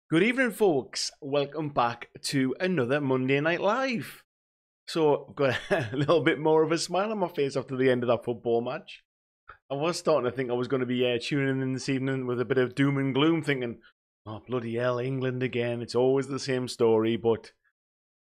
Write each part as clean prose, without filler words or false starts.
Good evening, folks. Welcome back to another Monday Night Live. So, I've got a little bit more of a smile on my face after the end of that football match. I was starting to think I was going to be tuning in this evening with a bit of doom and gloom, thinking, oh, bloody hell, England again. It's always the same story, but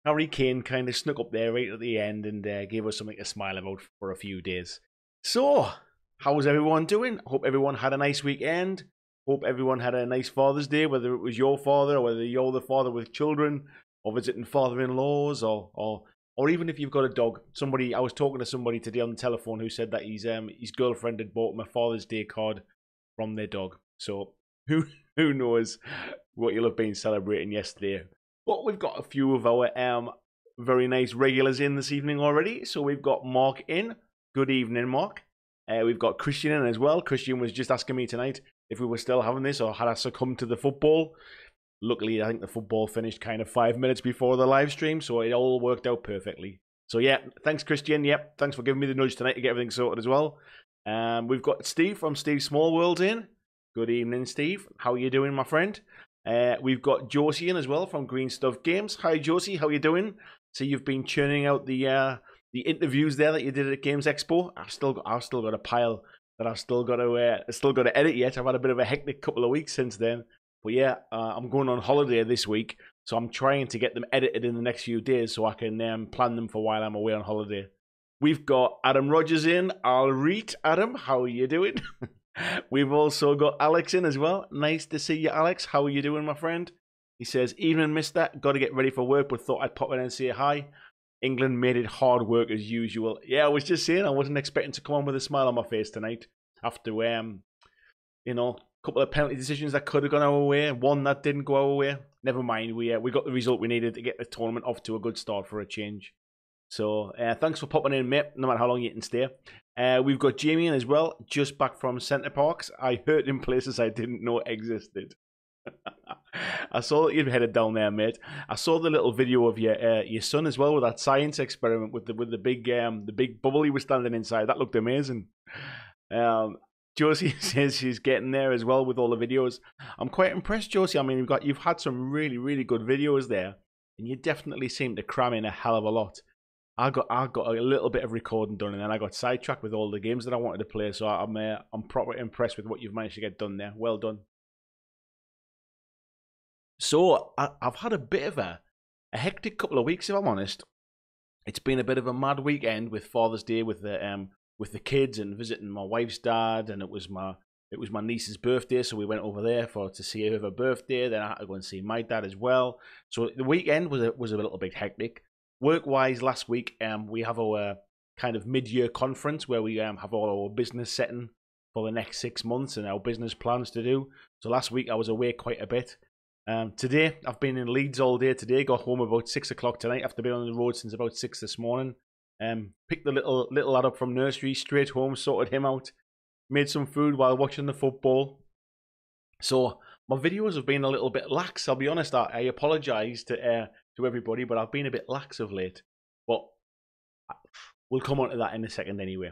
Harry Kane kind of snuck up there right at the end and gave us something to smile about for a few days. So, how's everyone doing? Hope everyone had a nice weekend. Hope everyone had a nice Father's Day, whether it was your father or whether you're the father with children or visiting father-in-laws or even if you've got a dog. I was talking to somebody today on the telephone who said that his girlfriend had bought him a Father's Day card from their dog. So who knows what you'll have been celebrating yesterday. But we've got a few of our very nice regulars in this evening already. So we've got Mark in. Good evening, Mark. We've got Christian in as well. Christian was just asking me tonight if we were still having this or had I succumbed to the football. Luckily, I think the football finished kind of 5 minutes before the live stream, so it all worked out perfectly. So yeah, thanks Christian. Yep, thanks for giving me the nudge tonight to get everything sorted as well. We've got Steve from Steve Small World in. Good evening, Steve. How are you doing, my friend? We've got Josie in as well from Green Stuff Games. Hi, Josie. How are you doing? So you've been churning out the interviews there that you did at Games Expo. I've still got a pile that I've still got to edit yet. I've had a bit of a hectic couple of weeks since then. But yeah, I'm going on holiday this week, so I'm trying to get them edited in the next few days so I can plan them for while I'm away on holiday. We've got Adam Rogers in. I'll read. Adam, how are you doing? We've also got Alex in as well. Nice to see you, Alex. How are you doing, my friend? He says, evening, mister. Got to get ready for work, but thought I'd pop in and say hi. England made it hard work as usual. Yeah, I was just saying I wasn't expecting to come on with a smile on my face tonight after, a couple of penalty decisions that could have gone our way, one that didn't go our way. Never mind, we got the result we needed to get the tournament off to a good start for a change. So thanks for popping in, mate, no matter how long you can stay. We've got Jamie in as well, just back from Centre Parks. I heard in places I didn't know existed. I saw that you'd headed down there, mate. I saw the little video of your son as well with that science experiment with the big bubble he was standing inside. That looked amazing. Josie says she's getting there as well with all the videos. I'm quite impressed, Josie. I mean, you've had some really, really good videos there, and you definitely seem to cram in a hell of a lot. I got a little bit of recording done, and then I got sidetracked with all the games that I wanted to play. So I'm properly impressed with what you've managed to get done there. Well done. So I've had a bit of a hectic couple of weeks, if I'm honest. It's been a bit of a mad weekend with Father's Day with the kids and visiting my wife's dad, and it was my niece's birthday, so we went over there to see her birthday. Then I had to go and see my dad as well. So the weekend was a little bit hectic. Work-wise, last week we have our kind of mid-year conference where we have all our business setting for the next 6 months and our business plans to do. So last week I was away quite a bit. Today I've been in Leeds all day today. Got home about 6 o'clock tonight after being on the road since about 6 this morning. Picked the little lad up from nursery straight home, sorted him out, made some food while watching the football. So my videos have been a little bit lax. I'll be honest. I apologise to everybody, but I've been a bit lax of late. But we'll come on to that in a second anyway.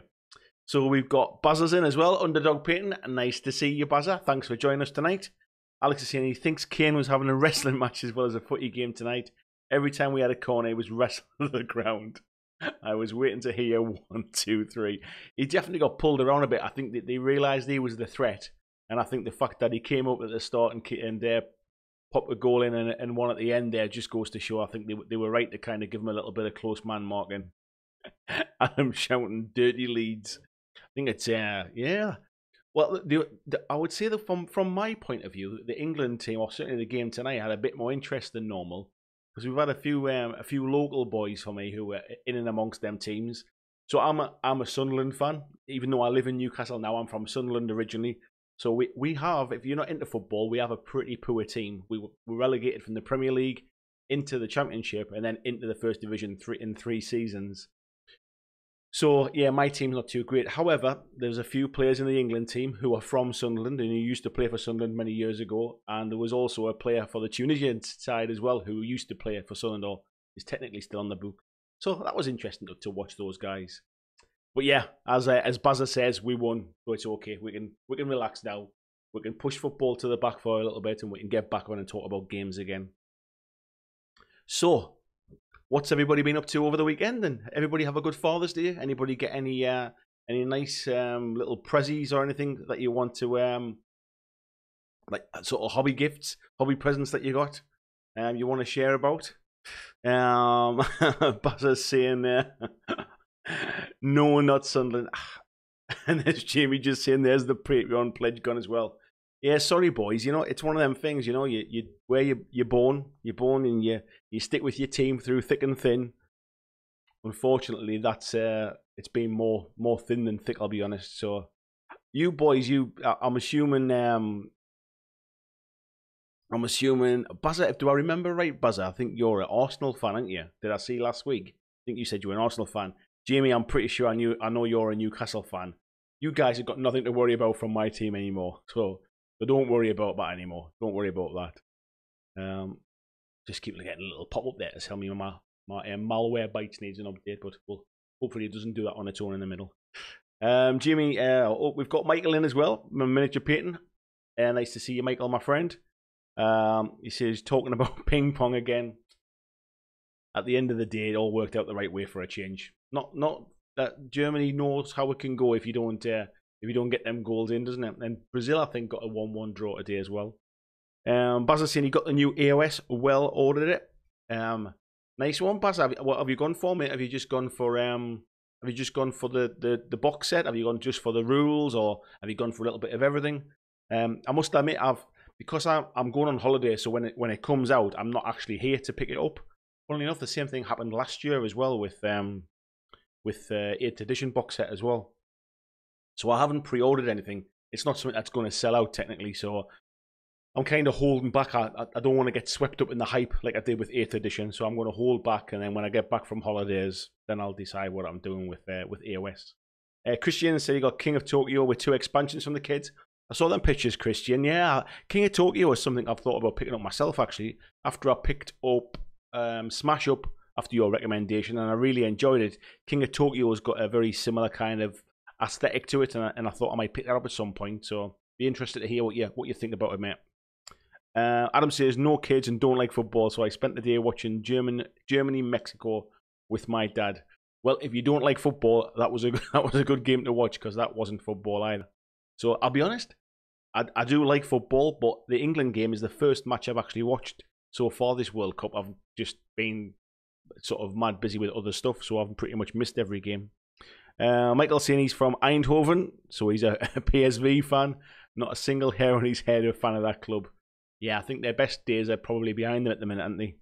So we've got Bazza's in as well. Underdog Peyton, nice to see you, Bazza. Thanks for joining us tonight. Alex is saying he thinks Kane was having a wrestling match as well as a footy game tonight. Every time we had a corner, he was wrestling to the ground. I was waiting to hear 1, 2, 3. He definitely got pulled around a bit. I think that they realised he was the threat. And I think the fact that he came up at the start and popped a goal in and one at the end there just goes to show I think they were right to kind of give him a little bit of close man marking. Adam shouting dirty Leeds. I think it's, yeah. Well, I would say that from my point of view, the England team, or certainly the game tonight, had a bit more interest than normal. Because we've had a few local boys for me who were in and amongst them teams. So I'm a Sunderland fan, even though I live in Newcastle now. I'm from Sunderland originally. So we have, if you're not into football, we have a pretty poor team. We were relegated from the Premier League into the Championship and then into the First Division in 3 seasons. So, yeah, my team's not too great. However, there's a few players in the England team who are from Sunderland and who used to play for Sunderland many years ago. And there was also a player for the Tunisian side as well who used to play for Sunderland or is technically still on the book. So that was interesting to watch those guys. But yeah, as Bazza says, we won, so it's okay. We can relax now. we can push football to the back for a little bit, and we can get back on and talk about games again. So, what's everybody been up to over the weekend? And everybody have a good Father's Day? Anybody get any nice little prezzies or anything that you want to like sort of hobby gifts, hobby presents that you got? You want to share about? Buzzer's saying there, no, not Sunderland. And there's Jamie just saying, there's the Patreon pledge gone as well. Yeah, sorry boys, you know, it's one of them things, you know, you where you're born and you stick with your team through thick and thin. Unfortunately, that's it's been more thin than thick, I'll be honest. So you boys, I'm assuming Buzzer, do I remember right, Buzzer? I think you're an Arsenal fan, aren't you? Did I see last week? I think you said you were an Arsenal fan. Jamie, I'm pretty sure I know you're a Newcastle fan. You guys have got nothing to worry about from my team anymore. So don't worry about that anymore. Don't worry about that. Just keep getting a little pop-up there to tell me my malware bites needs an update, but hopefully it doesn't do that on its own in the middle. Jamie, we've got Michael in as well, my miniature Peyton. Nice to see you, Michael, my friend. He says, talking about ping pong again. At the end of the day, it all worked out the right way for a change. Not that Germany knows how it can go if you don't get them goals in, doesn't it? And Brazil, I think, got a 1-1 draw today as well. Baz saying he got the new AOS, well ordered it. Nice one, Baz. What have you gone for, mate? Have you just gone for the box set? Have you gone just for the rules, or have you gone for a little bit of everything? I must admit, because I'm going on holiday, so when it comes out, I'm not actually here to pick it up. Funnily enough, the same thing happened last year as well with 8th edition box set as well. So I haven't pre-ordered anything. It's not something that's going to sell out technically, so I'm kind of holding back. I don't want to get swept up in the hype like I did with 8th edition, so I'm going to hold back, and then when I get back from holidays, then I'll decide what I'm doing with AOS. Christian said he got King of Tokyo with 2 expansions from the kids. I saw them pictures, Christian. Yeah, King of Tokyo is something I've thought about picking up myself, actually, after I picked up Smash Up after your recommendation, and I really enjoyed it. King of Tokyo has got a very similar kind of aesthetic to it, and I thought I might pick that up at some point, so be interested to hear what you think about it, mate. Adam says, no kids and don't like football, so I spent the day watching Germany, Mexico with my dad. Well, if you don't like football, that was a good game to watch, because that wasn't football either. So I'll be honest, I do like football, but the England game is the first match I've actually watched so far this World Cup. I've just been sort of mad busy with other stuff, so I've pretty much missed every game. Michael saying he's from Eindhoven, so he's a PSV fan. Not a single hair on his head a fan of that club. Yeah, I think their best days are probably behind them at the minute, aren't they?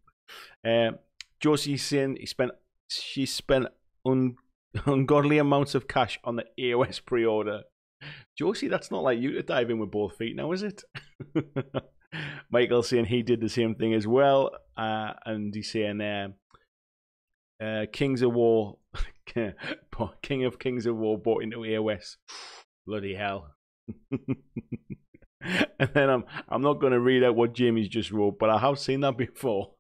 Josie's saying she spent ungodly amounts of cash on the AOS pre-order. Josie, that's not like you to dive in with both feet now, is it? Michael saying he did the same thing as well, and he's saying Kings of War, King of Kings of War bought into AOS. Bloody hell. And then I'm not going to read out what Jamie's just wrote, but I have seen that before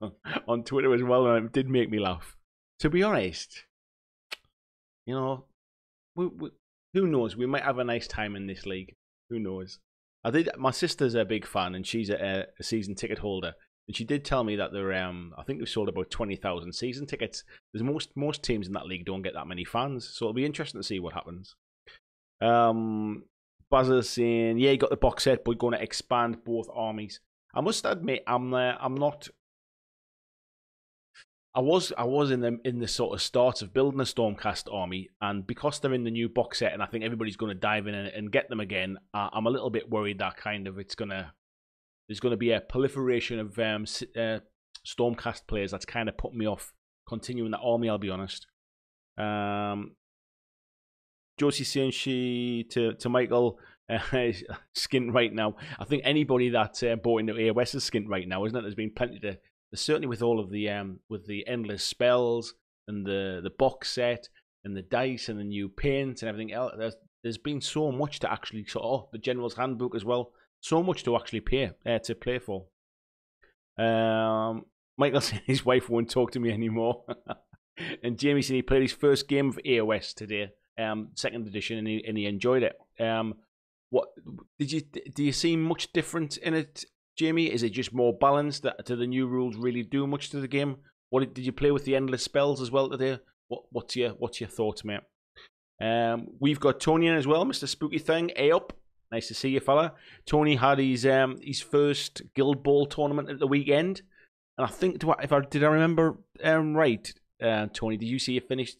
on Twitter as well, and it did make me laugh. To be honest, you know, who knows? We might have a nice time in this league. Who knows? My sister's a big fan, and she's a season ticket holder, and she did tell me that I think they've sold about 20,000 season tickets. There's most teams in that league don't get that many fans, so it'll be interesting to see what happens. Buzzer's saying, yeah, he got the box set, but going to expand both armies. I must admit, I'm not. I was in the sort of start of building a Stormcast army, and because they're in the new box set, and I think everybody's going to dive in and get them again, I'm a little bit worried that there's going to be a proliferation of Stormcast players that's kind of putting me off continuing that army, I'll be honest. Josie saying to Michael, skint right now. I think anybody that bought into AOS is skint right now, isn't it? There's been plenty to. Certainly with all of the endless spells and the box set and the dice and the new paint and everything else, there's been so much to actually the General's Handbook as well. So much to actually to play for. Michael said his wife won't talk to me anymore, and Jamie said he played his first game of AOS today, 2nd edition, and he enjoyed it. What do you see much difference in it, Jamie? Is it just more balanced? Do the new rules really do much to the game? What did you play with the endless spells as well today? What's your thoughts, mate? We've got Tony in as well, Mr. Spooky Thing. Hey up. Nice to see you, fella. Tony had his first Guild Ball tournament at the weekend, and I think did I remember right, Tony? Did you see he finished?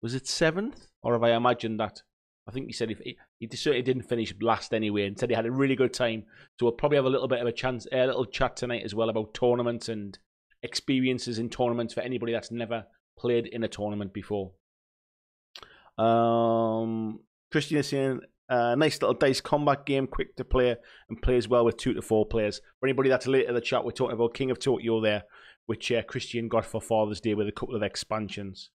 Was it 7th, or have I imagined that? I think he said he certainly didn't finish last anyway, and said he had a really good time. So we'll probably have a little bit of a little chat tonight as well about tournaments and experiences in tournaments for anybody that's never played in a tournament before. Christian is saying, nice little dice combat game, quick to play and plays well with 2 to 4 players. For anybody that's late in the chat, we're talking about King of Tokyo there, which Christian got for Father's Day with a couple of expansions.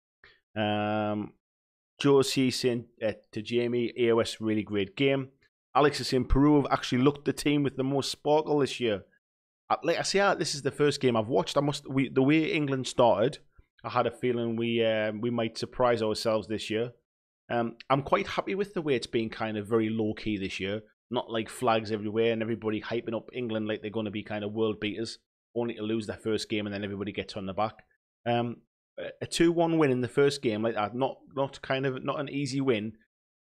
Josie saying to Jamie, AOS really great game. Alex is saying Peru have actually looked the team with the most sparkle this year. Like I say, this is the first game I've watched. The way England started, I had a feeling we might surprise ourselves this year. I'm quite happy with the way it's been kind of very low key this year. Not like flags everywhere and everybody hyping up England like they're going to be kind of world beaters, only to lose their first game and then everybody gets on the back. A 2-1 win in the first game like that, not an easy win.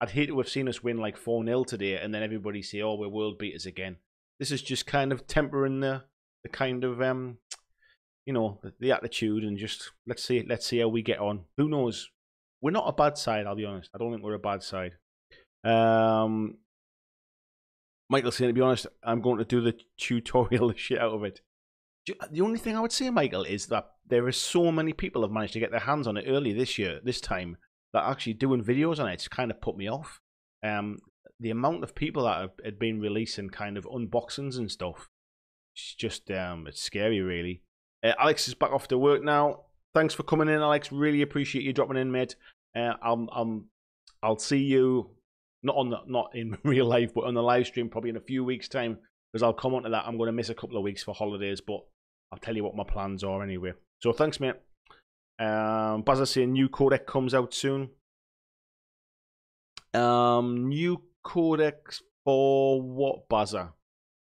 I'd hate to have seen us win like 4-0 today and then everybody say, "Oh, we're world beaters again." This is just kind of tempering the kind of the attitude and just let's see how we get on. Who knows? We're not a bad side, I'll be honest. I don't think we're a bad side. Michael saying, to be honest, I'm going to do the tutorial shit out of it. The only thing I would say, Michael, is that there are so many people have managed to get their hands on it early this time, that actually doing videos on it's kind of put me off. The amount of people that had been releasing kind of unboxings and stuff, it's just, it's scary, really. Alex is back off to work now. Thanks for coming in, Alex. Really appreciate you dropping in, mate. I'll see you not in real life, but on the live stream probably in a few weeks' time, because I'll come on to that. I'm going to miss a couple of weeks for holidays, but I'll tell you what my plans are anyway. So thanks, mate. Baz is saying new codec comes out soon. New codex for what, Bazza?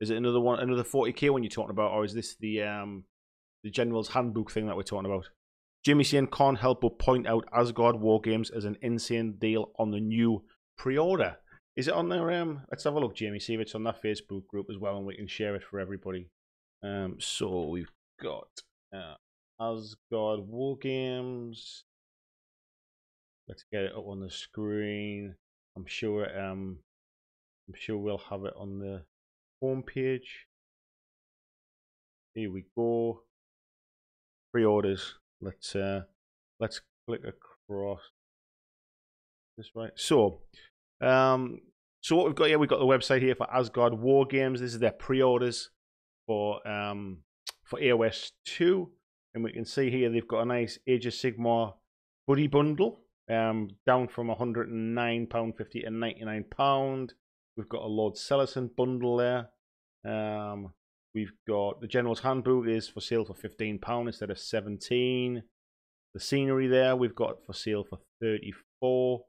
Is it another 40k one you're talking about, or is this the General's Handbook thing that we're talking about? Jimmy saying can't help but point out Asgard Wargames as an insane deal on the new pre-order. Is it on there? Let's have a look, Jamie. See if it's on that Facebook group as well, and we can share it for everybody. So we've got Asgard Wargames. Let's get it up on the screen. I'm sure we'll have it on the homepage. Here we go. Pre-orders. Let's click across this, right. So what we've got here, we've got the website here for Asgard Wargames. This is their pre-orders for AOS 2, and we can see here they've got a nice Age of Sigmar hoodie bundle, down from £109.50 to £99. We've got a Lord Sellerson bundle there. We've got the General's Handbook is for sale for £15 instead of £17. The scenery there we've got for sale for £34.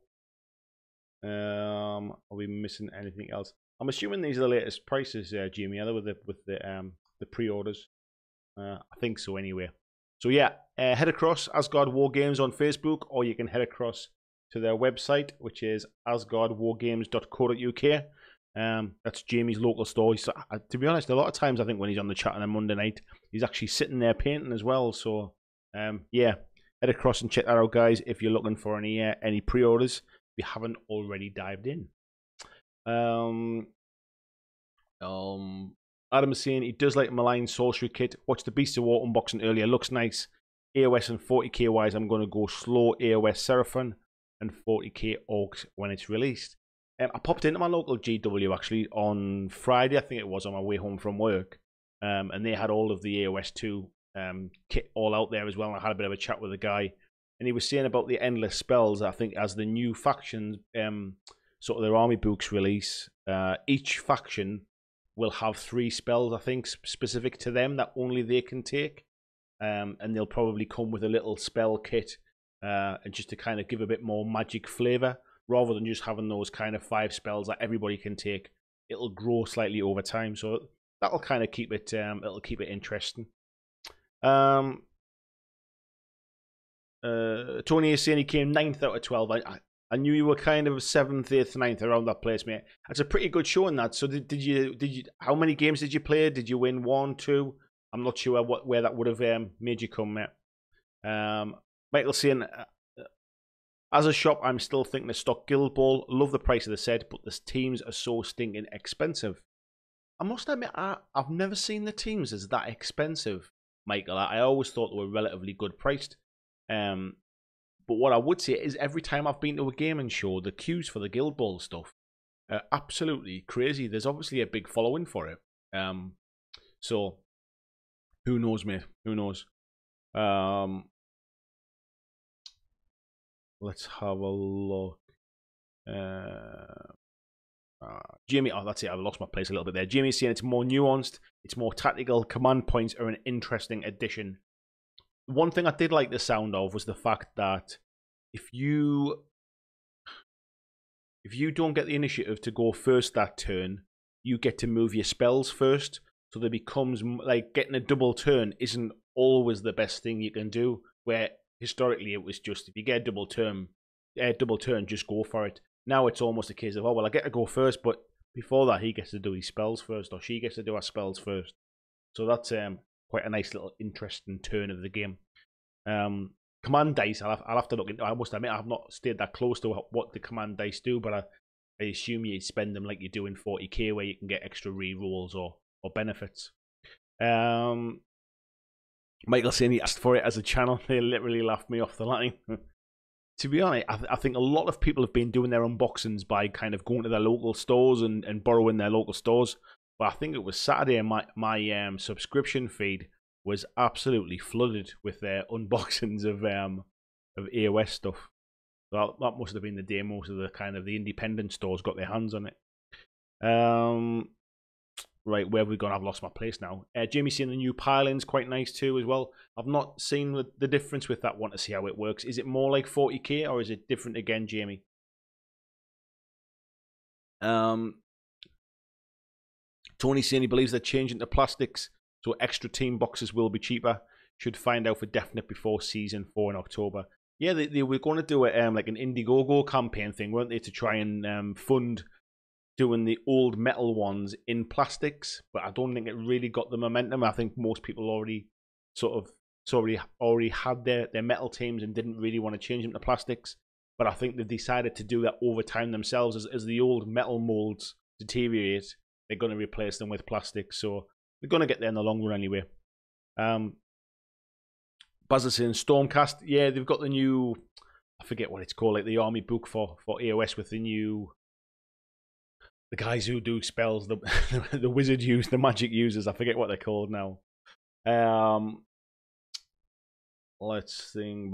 Are we missing anything else? I'm assuming these are the latest prices, Jamie, with the pre-orders. I think so anyway. So yeah, head across Asgard Wargames on Facebook, or you can head across to their website, which is asgardwargames.co.uk. That's Jamie's local store. So, to be honest, a lot of times I think when he's on the chat on a Monday night, he's actually sitting there painting as well. So yeah, head across and check that out, guys, if you're looking for any pre-orders, if you haven't already dived in. Adam's saying he does like Malign Sorcery Kit. Watched the Beast of War unboxing earlier. Looks nice. AOS and 40k wise, I'm going to go slow AOS Seraphon and 40k Orcs when it's released. I popped into my local GW actually on Friday, I think it was, on my way home from work. And they had all of the AOS 2 kit all out there as well. And I had a bit of a chat with the guy. And he was saying about the endless spells, I think, as the new factions, sort of their army books release, each faction will have 3 spells, I think, specific to them that only they can take. And they'll probably come with a little spell kit, and just to kind of give a bit more magic flavor. rather than just having those kind of 5 spells that everybody can take. It'll grow slightly over time, so that'll kind of keep it. It'll keep it interesting. Tony is saying he came 9th out of 12. I knew you were kind of 7th, 8th, 9th around that place, mate. That's a pretty good showing, that. So did you? How many games did you play? Did you win 1, 2? I'm not sure where that would have made you come, mate. Michael's saying, as a shop, I'm still thinking of stock Guild Ball. Love the price of the set, but the teams are so stinking expensive. I must admit, I've never seen the teams as that expensive, Michael. I always thought they were relatively good priced. But what I would say is every time I've been to a gaming show, the queues for the Guild Ball stuff are absolutely crazy. There's obviously a big following for it. So, who knows, mate? Who knows? Let's have a look. Jamie, oh, that's it. I've lost my place a little bit there. Jamie's saying it's more nuanced. It's more tactical. Command points are an interesting addition. One thing I did like the sound of was the fact that if you don't get the initiative to go first that turn, you get to move your spells first. So there becomes, like, getting a double turn isn't always the best thing you can do. Where historically it was just, if you get a double turn, just go for it. Now it's almost a case of, oh, well, I get to go first, but before that he gets to do his spells first, or she gets to do her spells first. So that's quite a nice little interesting turn of the game. Command dice, I'll have to look into. I must admit, I've not stayed that close to what the command dice do, but I assume you spend them like you do in 40k, where you can get extra re-rolls or benefits. Michael saying he asked for it as a channel. They literally laughed me off the line. To be honest, I think a lot of people have been doing their unboxings by kind of going to their local stores and borrowing their local stores. But I think it was Saturday, my subscription feed was absolutely flooded with their unboxings of AOS stuff. So that must have been the day most of the kind of the independent stores got their hands on it. Right, where have we gone? I've lost my place now. Jamie's saying the new piling's quite nice too as well. I've not seen the difference with that one to see how it works. Is it more like 40k or is it different again, Jamie? Tony's saying he believes they're changing to plastics, so extra team boxes will be cheaper. Should find out for definite before season 4 in October. Yeah, they were going to do it like an Indiegogo campaign thing, weren't they, to try and fund doing the old metal ones in plastics, but I don't think it really got the momentum. I think most people already had their metal teams and didn't really want to change them to plastics. But I think they've decided to do that over time themselves. As the old metal molds deteriorate, they're going to replace them with plastic. So they're going to get there in the long run anyway. Buzz is saying Stormcast. Yeah, they've got the new, I forget what it's called, like the army book for AOS with the new, the guys who do spells, the wizard use, the magic users. I forget what they're called now. Let's think.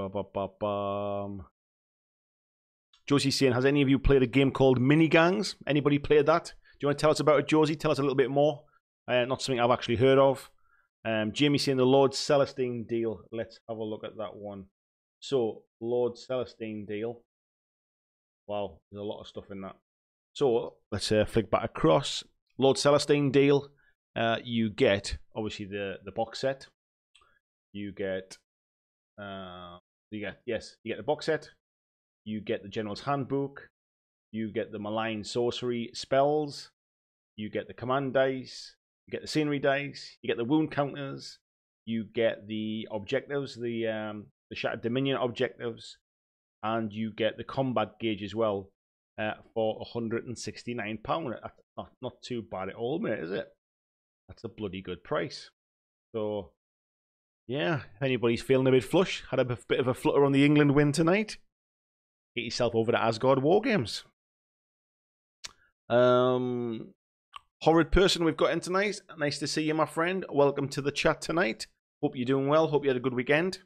Josie's saying, has any of you played a game called Mini Gangs? Anybody played that? Do you want to tell us about it, Josie? Tell us a little bit more. Not something I've actually heard of. Jamie saying the Lord Celestine deal. Let's have a look at that one. So, Lord Celestine deal. Wow, there's a lot of stuff in that. So, let's flick back across. Lord Celestine deal. You get, obviously, the box set. You get the box set. You get the General's Handbook. You get the Malign Sorcery spells. You get the command dice. You get the scenery dice. You get the wound counters. You get the objectives, the Shattered Dominion objectives, and you get the combat gauge as well for £169. That's not too bad at all, mate, is it? That's a bloody good price. So, yeah, if anybody's feeling a bit flush, had a bit of a flutter on the England win tonight, get yourself over to Asgard Wargames. Horrid person we've got in tonight. Nice to see you, my friend. Welcome to the chat tonight. Hope you're doing well. Hope you had a good weekend.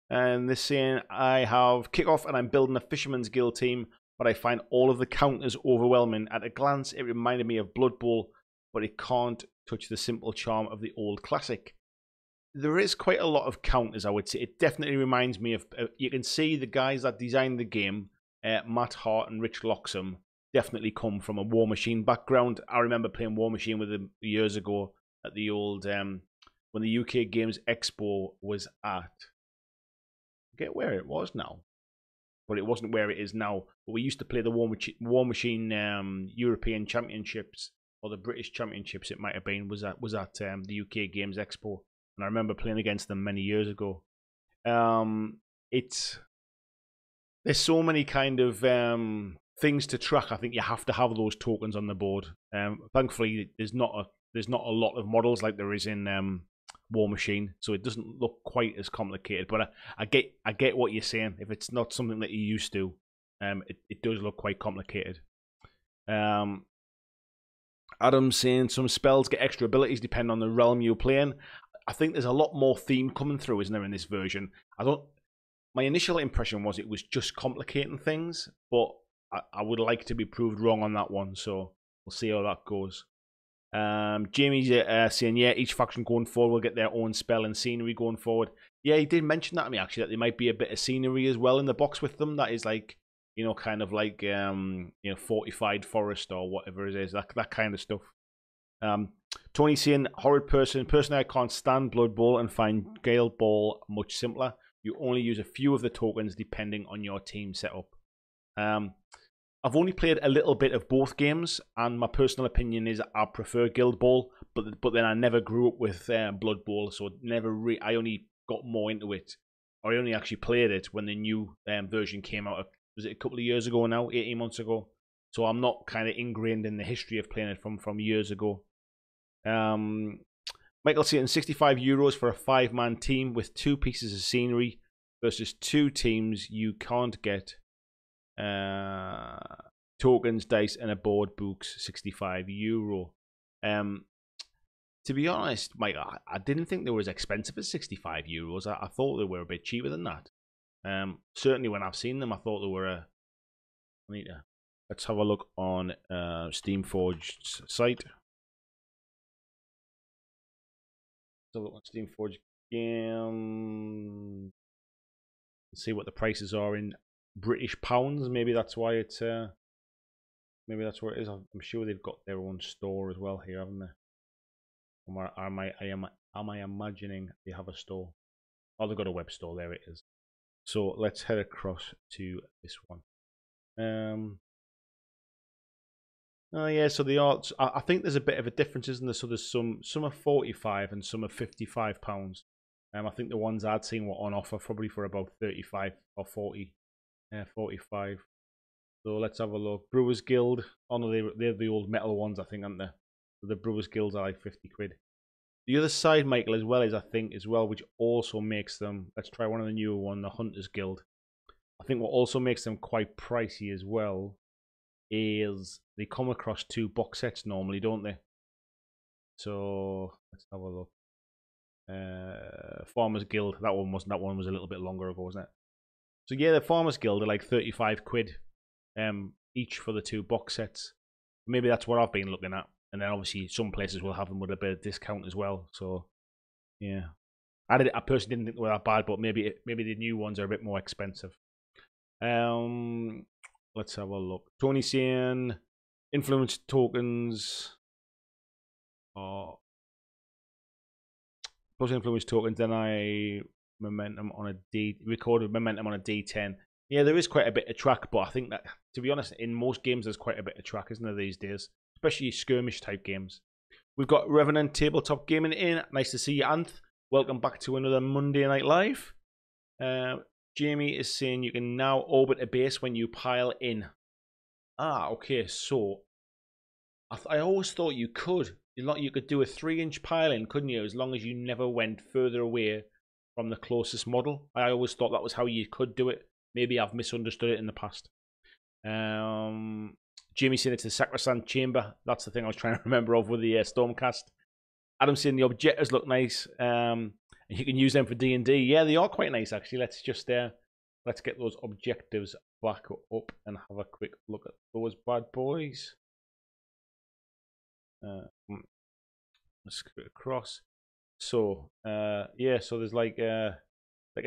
And this saying, I have kickoff and I'm building a Fisherman's Guild team, but I find all of the counters overwhelming. At a glance, it reminded me of Blood Bowl, but it can't touch the simple charm of the old classic. There is quite a lot of counters, I would say. It definitely reminds me of, you can see the guys that designed the game Matt Hart and Rich Loxham definitely come from a War Machine background. I remember playing War Machine with them years ago at the old when the UK Games Expo was at. I forget where it was now, but it wasn't where it is now. But we used to play the War Machine European Championships, or the British Championships. It might have been was at the UK Games Expo, and I remember playing against them many years ago. There's so many kind of things to track. I think you have to have those tokens on the board. Thankfully, there's not a lot of models like there is in War Machine, so it doesn't look quite as complicated. But I get what you're saying. If it's not something that you're used to, it does look quite complicated. Adam's saying some spells get extra abilities depending on the realm you're playing. I think there's a lot more theme coming through, isn't there, in this version? My initial impression was it was just complicating things, but I would like to be proved wrong on that one, so we'll see how that goes. Jamie's saying, yeah, each faction going forward will get their own spell and scenery going forward. Yeah, he did mention that to me, actually, that there might be a bit of scenery as well in the box with them. That is like, kind of like, fortified forest or whatever it is, that kind of stuff. Tony saying, horrid person. Personally, I can't stand Blood Bowl and find Gale Ball much simpler. You only use a few of the tokens depending on your team setup. I've only played a little bit of both games, and my personal opinion is I prefer Guild Ball, but then I never grew up with Blood Bowl, so I only got more into it, or I only actually played it when the new version came out. Was it a couple of years ago now, 18 months ago? So I'm not kind of ingrained in the history of playing it from years ago. Michael saying €65 for a 5-man team with 2 pieces of scenery versus 2 teams you can't get tokens, dice, and a board books. €65. To be honest, Mike, I didn't think they were as expensive as €65. I thought they were a bit cheaper than that. Certainly when I've seen them, I thought they were let's have a look on Steamforge's site. So look on Steamforge game. See what the prices are in British pounds. Maybe that's why it's maybe that's where it is. I'm sure they've got their own store as well here, haven't they? Am I imagining they have a store? Oh, they've got a web store. There it is. So let's head across to this one. Oh yeah, so the arts. I think there's a bit of a difference, isn't there? So there's some are £45 and some are £55. I think the ones I'd seen were on offer probably for about 35 or 40. 45. So let's have a look. Brewers Guild. Oh no, they're the old metal ones, I think, aren't they? So the Brewers Guilds are like 50 quid. The other side, Michael, as well, is I think as well, which also makes them. Let's try one of the newer one, the Hunters Guild. I think what also makes them quite pricey as well is they come across 2 box sets normally, don't they? So let's have a look. Farmers Guild. That one was a little bit longer ago, wasn't it? So yeah, the Farmers Guild are like 35 quid each for the 2 box sets. Maybe that's what I've been looking at. And then obviously some places will have them with a bit of discount as well. So yeah, I personally didn't think they were that bad, but maybe the new ones are a bit more expensive. Let's have a look. Tony saying influence tokens. Plus influence tokens, then I momentum on a D, recorded momentum on a D10. Yeah, there is quite a bit of track, but I think that, to be honest, in most games there's quite a bit of track, isn't there, these days? Especially skirmish type games. We've got Revenant Tabletop Gaming in. Nice to see you, Anth. Welcome back to another Monday Night Live. Jamie is saying you can now orbit a base when you pile in. Ah, okay, so I always thought you could. You could do a 3-inch pile-in, couldn't you? As long as you never went further away from the closest model. I always thought that was how you could do it. Maybe I've misunderstood it in the past. Jamie saying it's the Sacrosanct Chamber. That's the thing I was trying to remember of with the Stormcast. Adam saying the objectives look nice. And you can use them for D&D. Yeah, they are quite nice, actually. Let's just let's get those objectives back up and have a quick look at those bad boys. Let's go across. So yeah, so there's like a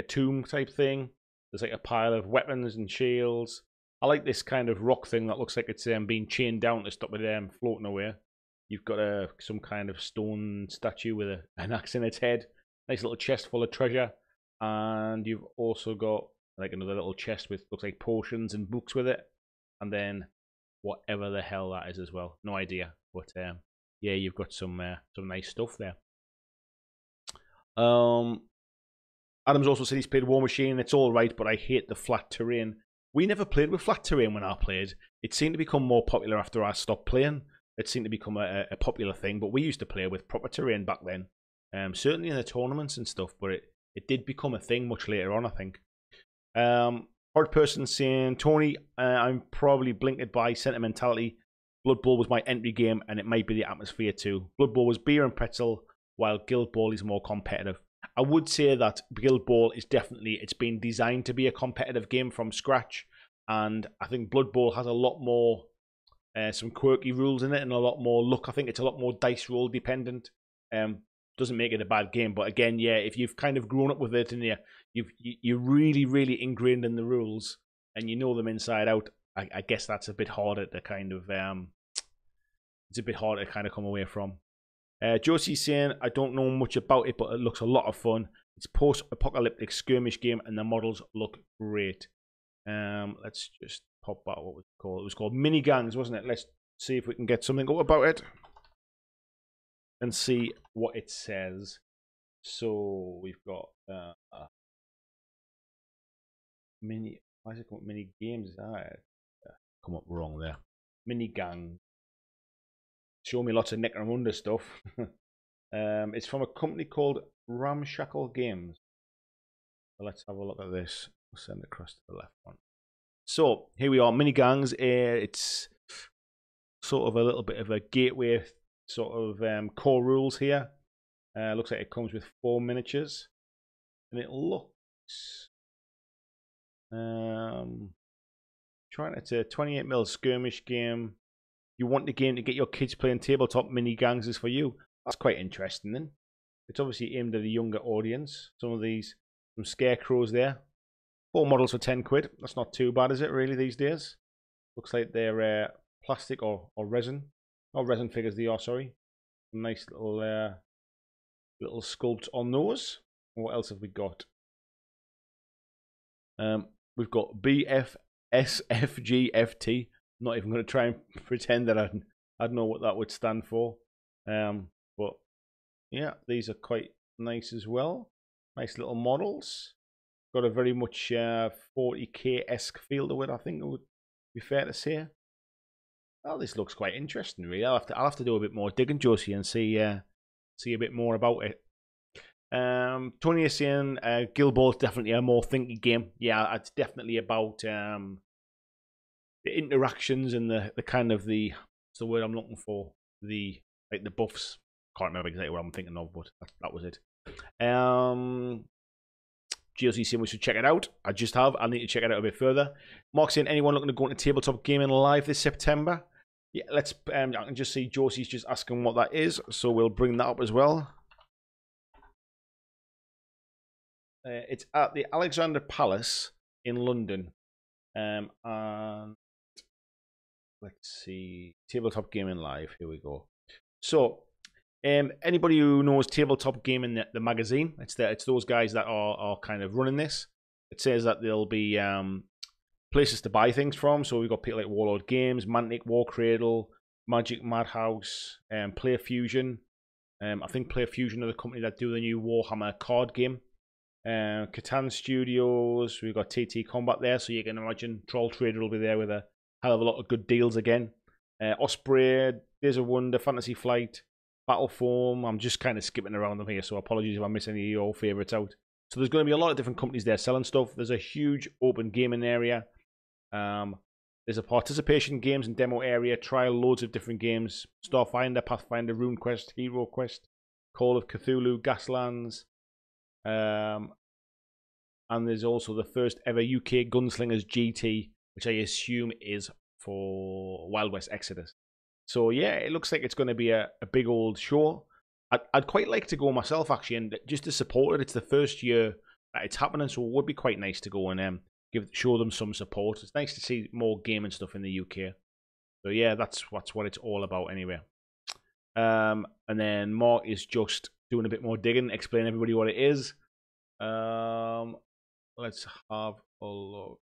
tomb type thing. There's like a pile of weapons and shields. I like this kind of rock thing that looks like it's being chained down to stop it floating away. You've got some kind of stone statue with an axe in its head. Nice little chest full of treasure. And you've also got like another little chest with looks like potions and books with it. And then whatever the hell that is as well. No idea. But yeah, you've got some nice stuff there. Adam's also said he's played War Machine. It's all right, but I hate the flat terrain. We never played with flat terrain when I played. It seemed to become more popular after I stopped playing. It seemed to become a popular thing, but we used to play with proper terrain back then. Certainly in the tournaments and stuff, but it did become a thing much later on, I think. Hard person saying, Tony, I'm probably blinkered by sentimentality. Blood Bowl was my entry game, and it might be the atmosphere too. Blood Bowl was beer and pretzel, while Guild Ball is more competitive. I would say that Guild Ball is definitely, it's been designed to be a competitive game from scratch, and I think Blood Bowl has a lot more, some quirky rules in it, and a lot more look. I think it's a lot more dice roll dependent. Doesn't make it a bad game, but again, yeah, if you've kind of grown up with it and you're really, really ingrained in the rules and you know them inside out, I guess that's a bit harder to kind of, it's a bit harder to kind of come away from. Josie's saying, I don't know much about it, but it looks a lot of fun. It's post-apocalyptic skirmish game, and the models look great. Let's just pop out what was it called. It was called Mini Gangs, wasn't it? Let's see if we can get something up about it and see what it says. So we've got mini. Why is it called Mini Games? Come up wrong there. Mini Gang. Show me lots of Necromunda stuff. It's from a company called Ramshackle Games. So let's have a look at this. We'll send it across to the left one. So here we are, Mini Gangs. It's sort of a little bit of a gateway sort of core rules here. Looks like it comes with 4 miniatures, and it looks it's a 28mm skirmish game. You want the game to get your kids playing tabletop. Mini Gangs is for you. That's quite interesting then. It's obviously aimed at a younger audience. Some scarecrows there. 4 models for 10 quid. That's not too bad, is it, really, these days? Looks like they're plastic or resin. Or resin figures they are, sorry. Nice little sculpt on those. What else have we got? We've got BFSFGFT. Not even going to try and pretend that I'd know what that would stand for. But yeah, these are quite nice as well. Nice little models. Got a very much 40k-esque feel to it, I think it would be fair to say. Oh, this looks quite interesting, really. I'll have to do a bit more digging, Josie, and see a bit more about it. Tony is saying Guild Ball is definitely a more thinky game. Yeah, it's definitely about the interactions and the kind of what's the word I'm looking for? The buffs. Can't remember exactly what I'm thinking of, but that was it. GLC saying we should check it out. I just have. I need to check it out a bit further. Mark saying, anyone looking to go into tabletop gaming live this September? Yeah, let's. I can just see Josie's just asking what that is, so we'll bring that up as well. It's at the Alexandra Palace in London, and let's see, tabletop gaming live. Here we go. So, anybody who knows Tabletop Gaming, the magazine, it's those guys that are kind of running this. It says that there'll be places to buy things from. So we've got people like Warlord Games, Mantic, War Cradle, Magic Madhouse, Player Fusion. I think Player Fusion are the company that do the new Warhammer card game. Catan Studios, we've got TT Combat there, so you can imagine Troll Trader will be there with a hell of a lot of good deals again. Osprey, Days of Wonder, Fantasy Flight, Battle Foam. I'm just kind of skipping around them here, so apologies if I miss any of your favourites out. So there's going to be a lot of different companies there selling stuff. There's a huge open gaming area. There's a participation games and demo area. Trial loads of different games. Starfinder, Pathfinder, RuneQuest, Hero Quest, Call of Cthulhu, Gaslands. And there's also the first ever UK Gunslingers GT, which I assume is for Wild West Exodus. So yeah, it looks like it's going to be a big old show. I'd quite like to go myself, actually, and just to support it. It's the first year that it's happening, so it would be quite nice to go and show them some support. It's nice to see more gaming stuff in the UK. So yeah, that's what it's all about anyway. And then Mark is just doing a bit more digging, explain everybody what it is. Let's have a look.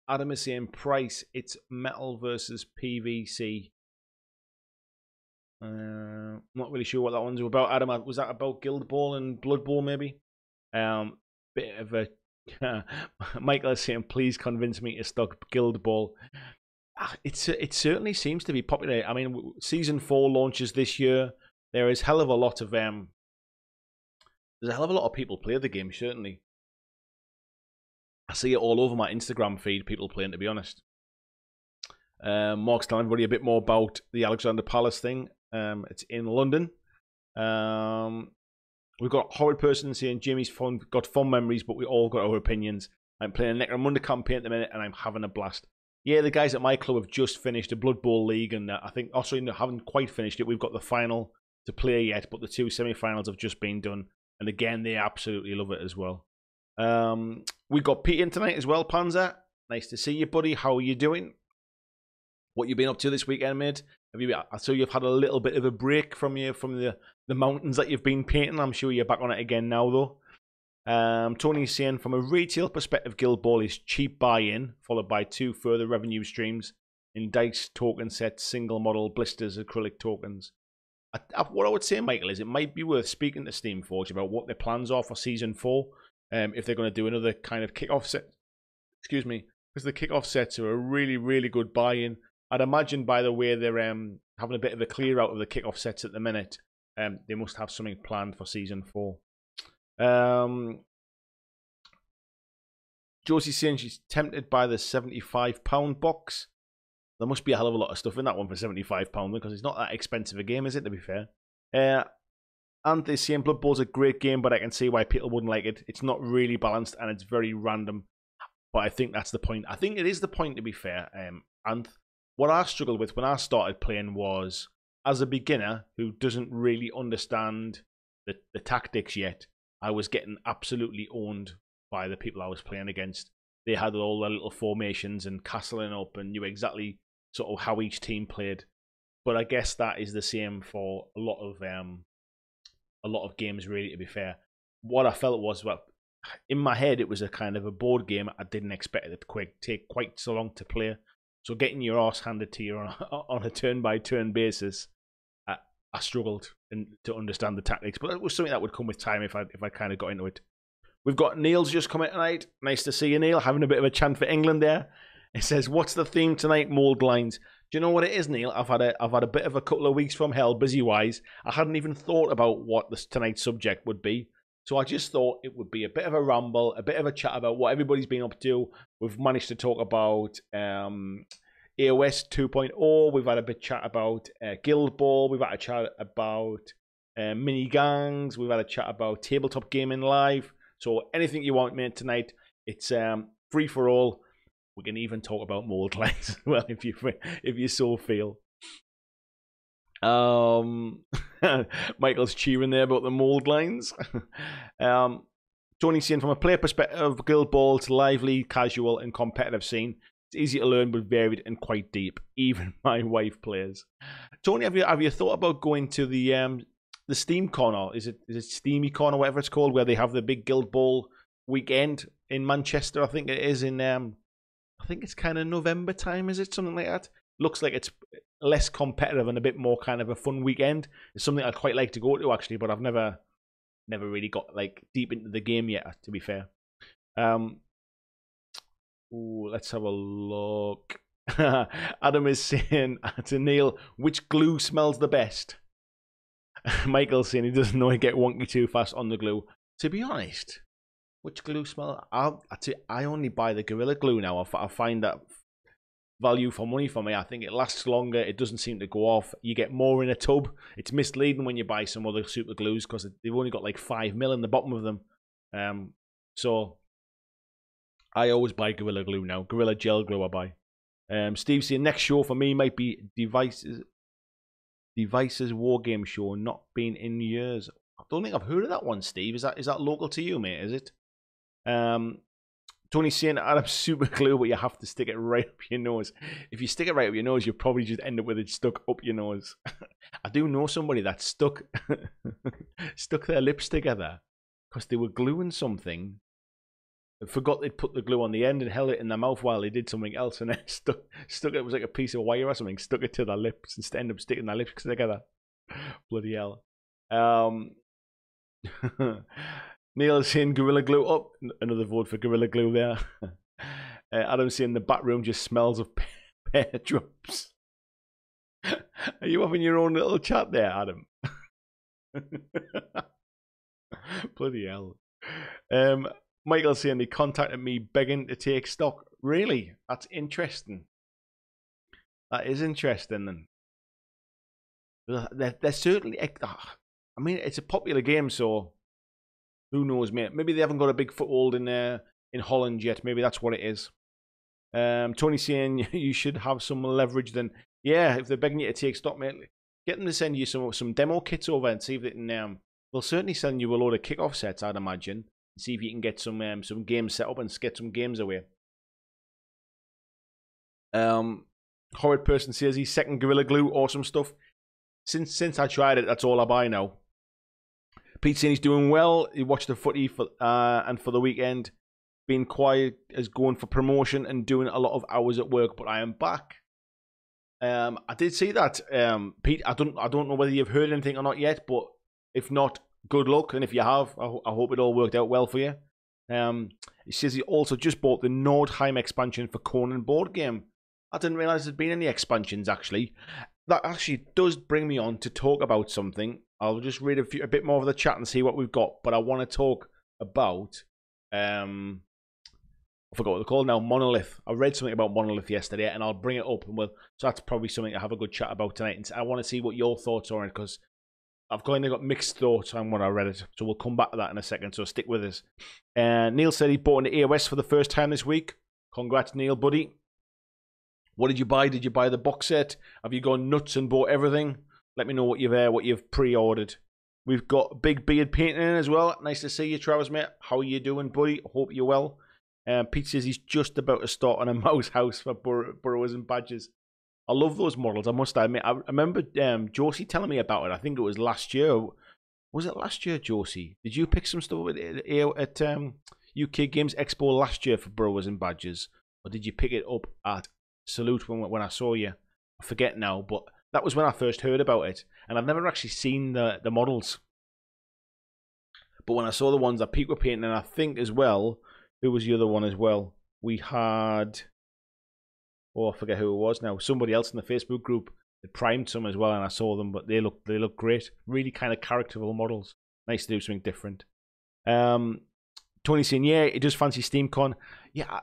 Adam is saying price. It's metal versus PVC. I'm not really sure what that one's about. Adam, was that about Guild Ball and Blood Bowl maybe? Bit of a Michael is saying, please convince me to stock Guild Ball. It certainly seems to be popular. I mean, season 4 launches this year. There is hell of a lot of there's a hell of a lot of people play the game. Certainly, I see it all over my Instagram feed. People playing, to be honest. Mark's telling everybody a bit more about the Alexander Palace thing. It's in London. We've got Horrid Person saying Jamie's got fond memories, but we all got our opinions. I'm playing a Necromunda campaign at the minute, and I'm having a blast. Yeah, the guys at my club have just finished a Blood Bowl league, and I think also haven't quite finished it. We've got the final to play yet, but the 2 semi-finals have just been done, and again, they absolutely love it as well. We got Pete in tonight as well, Panzer. Nice to see you, buddy. How are you doing? What you been up to this weekend, mate? I saw you've had a little bit of a break from the mountains that you've been painting. I'm sure you're back on it again now, though. Tony's saying, from a retail perspective, Guild Ball is cheap buy-in, followed by 2 further revenue streams in dice, token sets, single model, blisters, acrylic tokens. What I would say, Michael, is it might be worth speaking to Steamforge about what their plans are for Season 4, if they're going to do another kind of kick-off set. Excuse me, because the kick-off sets are a really, really good buy-in. I'd imagine by the way they're having a bit of a clear out of the kick-off sets at the minute, they must have something planned for Season 4. Josie's saying she's tempted by the £75 box. There must be a hell of a lot of stuff in that one for £75 because it's not that expensive a game, is it, to be fair? And they're saying Blood Bowl's a great game, but I can see why people wouldn't like it. It's not really balanced and it's very random. But I think that's the point. I think it is the point, to be fair. And what I struggled with when I started playing was, as a beginner who doesn't really understand the tactics yet, I was getting absolutely owned by the people I was playing against. They had all their little formations and castling up and knew exactly sort of how each team played. But I guess that is the same for a lot of games, really, to be fair. What I felt was, well, in my head, it was a kind of a board game. I didn't expect it to take quite so long to play. So getting your arse handed to you on a turn-by-turn basis, I struggled to understand the tactics. But it was something that would come with time if I kind of got into it. We've got Neil's just come in tonight. Nice to see you, Neil. Having a bit of a chant for England there. It says, what's the theme tonight, mould lines? Do you know what it is, Neil? I've had a bit of a couple of weeks from hell, busy-wise. I hadn't even thought about what tonight's subject would be. So I just thought it would be a bit of a ramble, a bit of a chat about what everybody's been up to. We've managed to talk about AOS 2.0. We've had a bit chat about Guild Ball. We've had a chat about mini gangs. We've had a chat about tabletop gaming live. So anything you want, mate, tonight, it's free for all. We can even talk about mold lines as well if you so feel. Michael's cheering there about the mold lines. Tony's saying, from a player perspective, Guild Ball, it's lively, casual, and competitive scene. It's easy to learn, but varied and quite deep. Even my wife plays. Tony, have you thought about going to the Steam Con, or is it Steamy Con or whatever it's called, where they have the big Guild Ball weekend in Manchester? I think it is in I think it's kind of November time, is it? Something like that. Looks like it's less competitive and a bit more kind of a fun weekend. It's something I'd quite like to go to, actually, but I've never really got like deep into the game yet, to be fair. Let's have a look. Adam is saying to Neil, which glue smells the best? Michael's saying he doesn't know he get wonky too fast on the glue. To be honest, which glue smell? I only buy the Gorilla Glue now. I find that value for money for me. I think it lasts longer. It doesn't seem to go off. You get more in a tub. It's misleading when you buy some other super glues because they've only got like 5 mil in the bottom of them. So I always buy Gorilla Glue now. Gorilla Gel Glue I buy. Steve's saying next show for me might be Devices War Game Show. Not been in years. I don't think I've heard of that one, Steve. Is that local to you, mate? Is it? Tony's saying, Adam's super glue, but you have to stick it right up your nose. If you stick it right up your nose, you'll probably just end up with it stuck up your nose. I do know somebody that stuck their lips together because they were gluing something. They forgot they'd put the glue on the end and held it in their mouth while they did something else, and then stuck it. It was like a piece of wire or something, stuck it to their lips and ended up sticking their lips together. Bloody hell. Neil saying Gorilla Glue. Oh, another vote for Gorilla Glue there. Adam's saying the back room just smells of pear drops. Are you having your own little chat there, Adam? Bloody hell. Michael saying they contacted me begging to take stock. Really? That's interesting. That is interesting then. They're certainly... I mean, it's a popular game, so... Who knows, mate? Maybe they haven't got a big foothold in Holland yet. Maybe that's what it is. Tony saying you should have some leverage then. Yeah, if they're begging you to take stock, mate, get them to send you some demo kits over and see if they can... they'll certainly send you a load of kickoff sets, I'd imagine. And see if you can get some games set up and get some games away. Horrid Person says he's second Gorilla Glue. Awesome stuff. Since I tried it, that's all I buy now. Pete saying he's doing well. He watched the footy and for the weekend. Being quiet as going for promotion and doing a lot of hours at work, but I am back. I did see that, Pete. I don't know whether you've heard anything or not yet, but if not, good luck. And if you have, I hope it all worked out well for you. He says he also just bought the Nordheim expansion for Conan board game. I didn't realise there'd been any expansions actually. That actually does bring me on to talk about something. I'll just read a bit more of the chat and see what we've got. But I want to talk about, I forgot what they're called now, Monolith. I read something about Monolith yesterday, and I'll bring it up. And so that's probably something to have a good chat about tonight. And I want to see what your thoughts are on it, because I've kind of got mixed thoughts on when I read it. So we'll come back to that in a second, so stick with us. Neil said he bought an EOS for the first time this week. Congrats, Neil, buddy. What did you buy? Did you buy the box set? Have you gone nuts and bought everything? Let me know what you've pre-ordered. We've got Big Beard painting in as well. Nice to see you, Travis, mate. How are you doing, buddy? Hope you're well. Pete says he's just about to start on a mouse house for burrows and badges. I love those models, I must admit. I remember Josie telling me about it. I think it was last year. Was it last year, Josie? Did you pick some stuff at UK Games Expo last year for burrows and badges? Or did you pick it up at Salute when I saw you? I forget now, but that was when I first heard about it. And I've never actually seen the models. But when I saw the ones that Pete were painting, and I think as well, who was the other one as well? We had... Oh, I forget who it was now. Somebody else in the Facebook group had primed some as well, and I saw them, but they look great. Really kind of characterful models. Nice to do something different. Tony saying, yeah, it does fancy SteamCon. Yeah,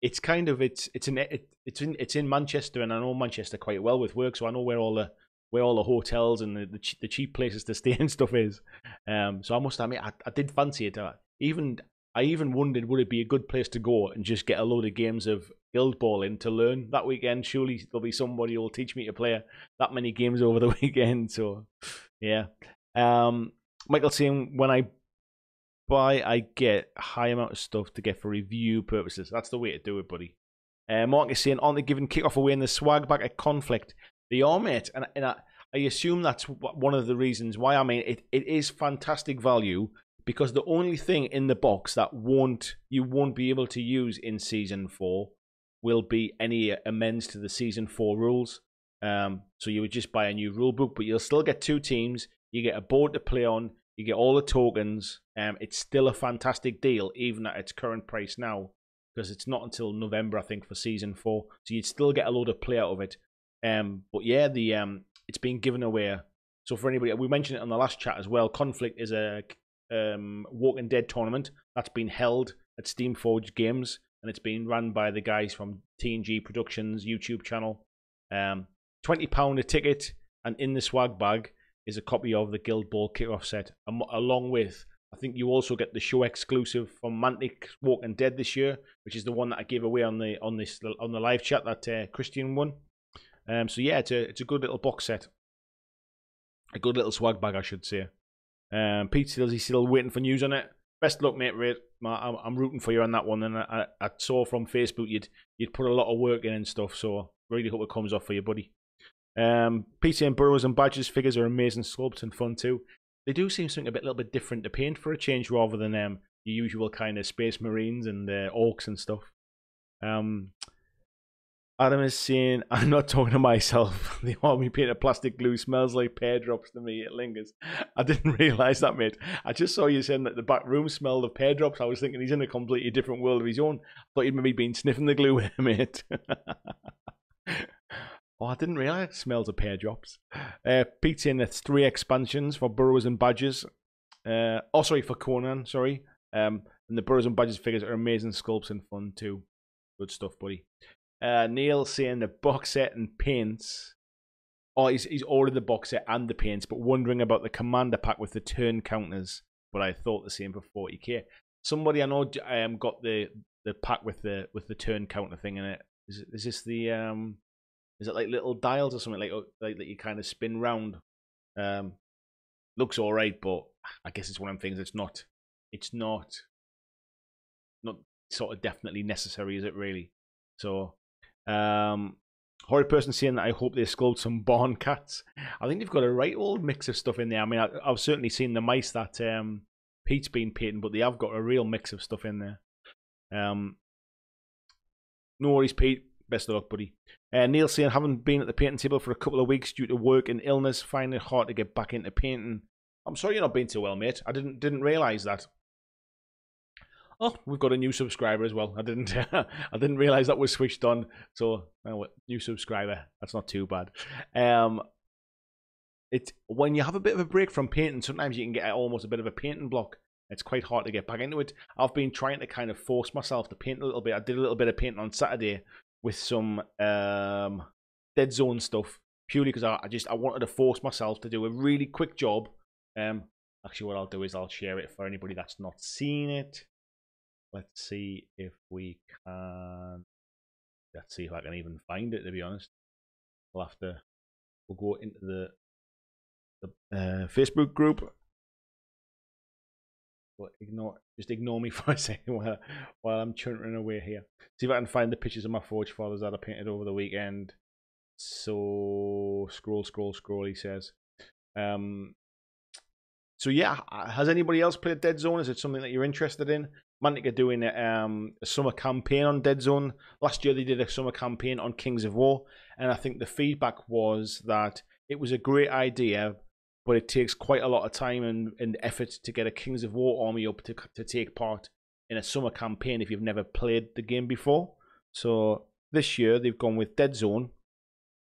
it's kind of it's in Manchester, and I know Manchester quite well with work, so I know where all the hotels and the cheap places to stay and stuff is. So I must admit, I did fancy it. I even wondered, would it be a good place to go and just get a load of games of Guild Ball in to learn that weekend? Surely there'll be somebody who will teach me to play that many games over the weekend. So, yeah. Michael saying, when I buy, I get a high amount of stuff to get for review purposes. That's the way to do it, buddy. Mark is saying, aren't they giving kickoff away in the swag bag at Conflict? They are, mate. And I assume that's one of the reasons why. I mean, it is fantastic value, because the only thing in the box that you won't be able to use in Season 4 will be any amends to the Season 4 rules. So you would just buy a new rule book, but you'll still get 2 teams. You get a board to play on. You get all the tokens. It's still a fantastic deal, even at its current price now, because it's not until November, I think, for Season 4. So you'd still get a load of play out of it. But yeah, it's being given away. So for anybody, we mentioned it on the last chat as well, Conflict is a Walking Dead tournament that's been held at Steamforged Games, and it's been run by the guys from TNG Productions YouTube channel. £20 a ticket, and in the swag bag is a copy of the Guild Ball kickoff set, along with, I think you also get the show exclusive from Mantic Walking Dead this year, which is the one that I gave away on the live chat that Christian won. So yeah, it's a good little box set, a good little swag bag, I should say. Pete says he's still waiting for news on it. Best luck, mate, I'm rooting for you on that one. And I saw from Facebook you'd put a lot of work in and stuff. So really hope it comes off for you, buddy. PC and Burrows and Badges figures are amazing sculpts and fun too. They do seem something a little bit different to paint for a change, rather than your usual kind of Space Marines and Orcs and stuff. Adam is saying, I'm not talking to myself. The army painted plastic glue smells like pear drops to me. It lingers. I didn't realise that, mate. I just saw you saying that the back room smelled of pear drops. I was thinking he's in a completely different world of his own. I thought he'd maybe been sniffing the glue, mate. Oh, I didn't realise it smells of pear drops. Pete's in 3 expansions for Burrows and Badges. For Conan, sorry. And the Burrows and Badges figures are amazing sculpts and fun too. Good stuff, buddy. Neil saying the box set and paints. Oh, he's ordered the box set and the paints, but wondering about the commander pack with the turn counters. But I thought the same for 40k. Somebody I know got the pack with the turn counter thing in it. Is this the is it like little dials or something like that you kind of spin round? Looks all right, but I guess it's one of them things. It's not sort of definitely necessary, is it really? So. Horrid person saying that I hope they sculpt some barn cats. I think they've got a right old mix of stuff in there. I mean, I've certainly seen the mice that Pete's been painting, but they have got a real mix of stuff in there. No worries, Pete. Best of luck, buddy. Neil saying, haven't been at the painting table for a couple of weeks due to work and illness. Finding it hard to get back into painting. I'm sorry you're not being too well, mate. I didn't realise that. Oh, we've got a new subscriber as well. I didn't realize that was switched on. So, new subscriber. That's not too bad. When you have a bit of a break from painting, sometimes you can get almost a bit of a painting block. It's quite hard to get back into it. I've been trying to kind of force myself to paint a little bit. I did a little bit of painting on Saturday with some Dead Zone stuff, purely because I wanted to force myself to do a really quick job. Actually, what I'll do is I'll share it for anybody that's not seen it. Let's see if we can. Let's see if I can even find it. To be honest, we'll go into the Facebook group. But just ignore me for a second while I'm chuntering away here. See if I can find the pictures of my Forge Fathers that I painted over the weekend. So scroll. He says. So yeah, has anybody else played Dead Zone? Is it something that you're interested in? Mantic are doing a summer campaign on Dead Zone. Last year they did a summer campaign on Kings of War, and I think the feedback was that it was a great idea, but it takes quite a lot of time and effort to get a Kings of War army up to take part in a summer campaign if you've never played the game before. So this year they've gone with Dead Zone,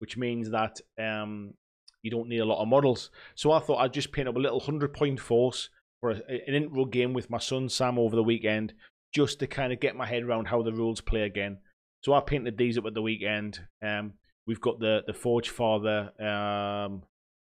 which means that you don't need a lot of models. So I thought I'd just paint up a little 100-point force for an intro game with my son Sam over the weekend, just to kind of get my head around how the rules play again. So I painted these up at the weekend. We've got the Forge Father,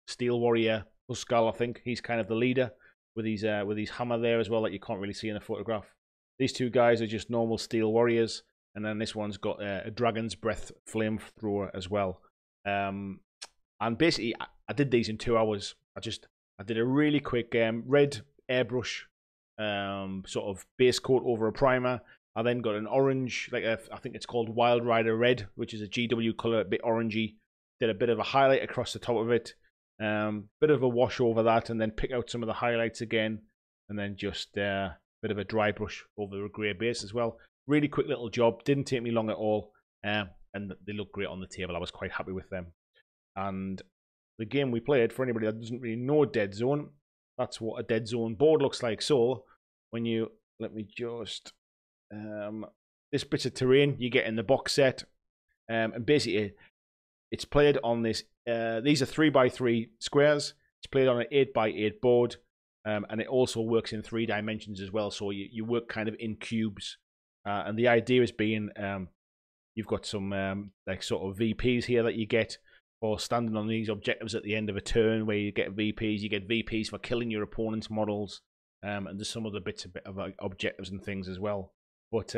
Steel Warrior, Huskal, I think. He's kind of the leader with his hammer there as well that you can't really see in a photograph. These two guys are just normal Steel Warriors, and then this one's got a Dragon's Breath Flamethrower as well. And basically, I did these in 2 hours. I did a really quick red airbrush sort of base coat over a primer. I then got an orange, I think it's called Wild Rider Red, which is a GW colour, a bit orangey. Did a bit of a highlight across the top of it. Bit of a wash over that, and then pick out some of the highlights again. And then just a bit of a dry brush over the grey base as well. Really quick little job. Didn't take me long at all. And they look great on the table. I was quite happy with them. And the game we played, for anybody that doesn't really know Dead Zone, that's what a Dead Zone board looks like. So when you, let me just, this bit of terrain you get in the box set, and basically it's played on this, these are 3x3 squares. It's played on an 8x8 board, and it also works in 3 dimensions as well. So you work kind of in cubes, and the idea is being, you've got some like sort of VPs here that you get for standing on these objectives at the end of a turn, where you get VPs. You get VPs for killing your opponent's models, and there's some other bits of objectives and things as well. But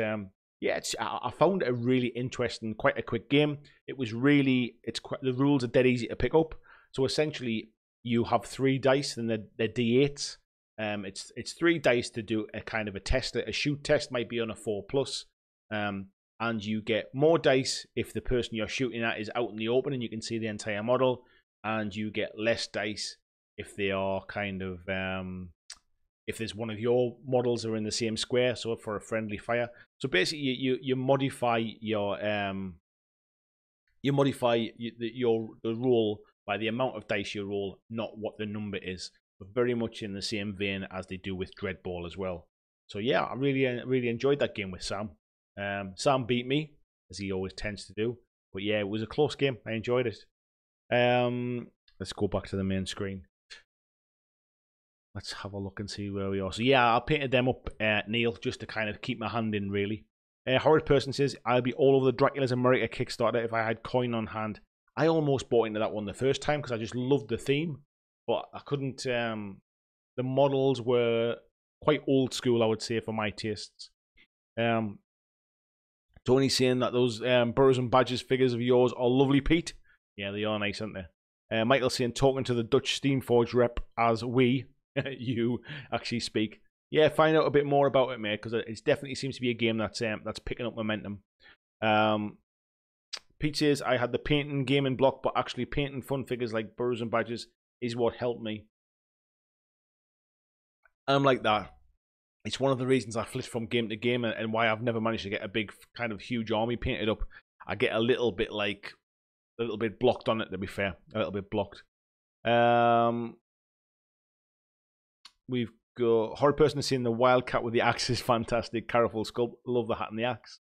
yeah, I found it a really interesting, quite a quick game. It was really, the rules are dead easy to pick up. So essentially, you have 3 dice, and they're D8s, It's 3 dice to do a kind of a test. A shoot test might be on a 4+. And you get more dice if the person you're shooting at is out in the open and you can see the entire model. And you get less dice if they are kind of if there's one of your models are in the same square, so for a friendly fire. So basically you modify your the roll by the amount of dice you roll, not what the number is. But very much in the same vein as they do with Dreadball as well. So yeah, I really enjoyed that game with Sam. Sam beat me, as he always tends to do. But yeah, it was a close game. I enjoyed it. Let's go back to the main screen. Let's have a look and see where we are. So yeah, I painted them up, Neil, just to kind of keep my hand in, really. Horrid Person says, I'll be all over the Dracula's America Kickstarter if I had coin on hand. I almost bought into that one the first time because I just loved the theme. But I couldn't... the models were quite old school, I would say, for my tastes. Tony's saying that those Burrows and Badgers figures of yours are lovely, Pete. Yeah, they are nice, aren't they? Michael saying, talking to the Dutch Steamforge rep as you actually speak. Yeah, find out a bit more about it, mate, because it definitely seems to be a game that's picking up momentum. Pete says, I had the painting game in block, but actually painting fun figures like Burrows and Badgers is what helped me. I'm like that. It's one of the reasons I flit from game to game and why I've never managed to get a big, kind of huge army painted up. I get a little bit blocked on it, to be fair. A little bit blocked. We've got Horror Person seeing the Wildcat with the axe is fantastic. Careful sculpt. Love the hat and the axe.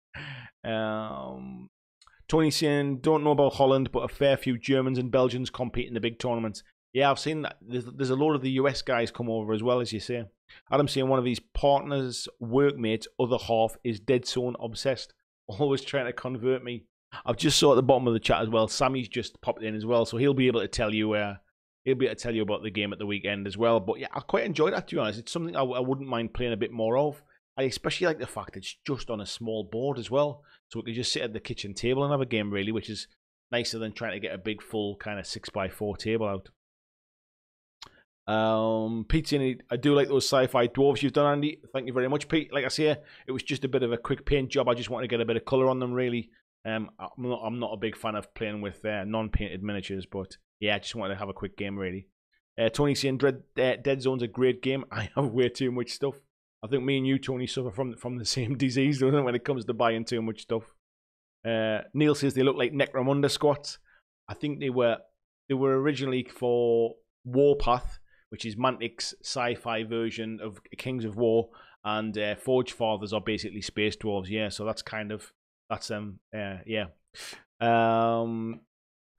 Tony saying, don't know about Holland, but a fair few Germans and Belgians compete in the big tournaments. Yeah, I've seen that. There's a lot of the US guys come over as well, as you say. Adam saying one of his partner's workmates, other half, is Dead Zone obsessed. Always trying to convert me. I've just saw at the bottom of the chat as well. Sammy's just popped in as well, so he'll be able to tell you about the game at the weekend as well. But yeah, I quite enjoyed that, to be honest. It's something I wouldn't mind playing a bit more of. I especially like the fact it's just on a small board as well, so we can just sit at the kitchen table and have a game, really, which is nicer than trying to get a big full kind of 6x4 table out. Pete's in it. I do like those sci-fi dwarves you've done, Andy. Thank you very much, Pete. Like I say, it was just a bit of a quick paint job. I just wanted to get a bit of colour on them, really. I'm not a big fan of playing with non-painted miniatures, but yeah, I just wanted to have a quick game, really. Tony saying Dead Zone's a great game. I have way too much stuff. I think me and you, Tony, suffer from the same disease, don't we, when it comes to buying too much stuff. Neil says they look like Necromunda squats. I think they were originally for Warpath, which is Mantic's sci-fi version of Kings of War, and Forge Fathers are basically space dwarves. Yeah, so that's them. Yeah.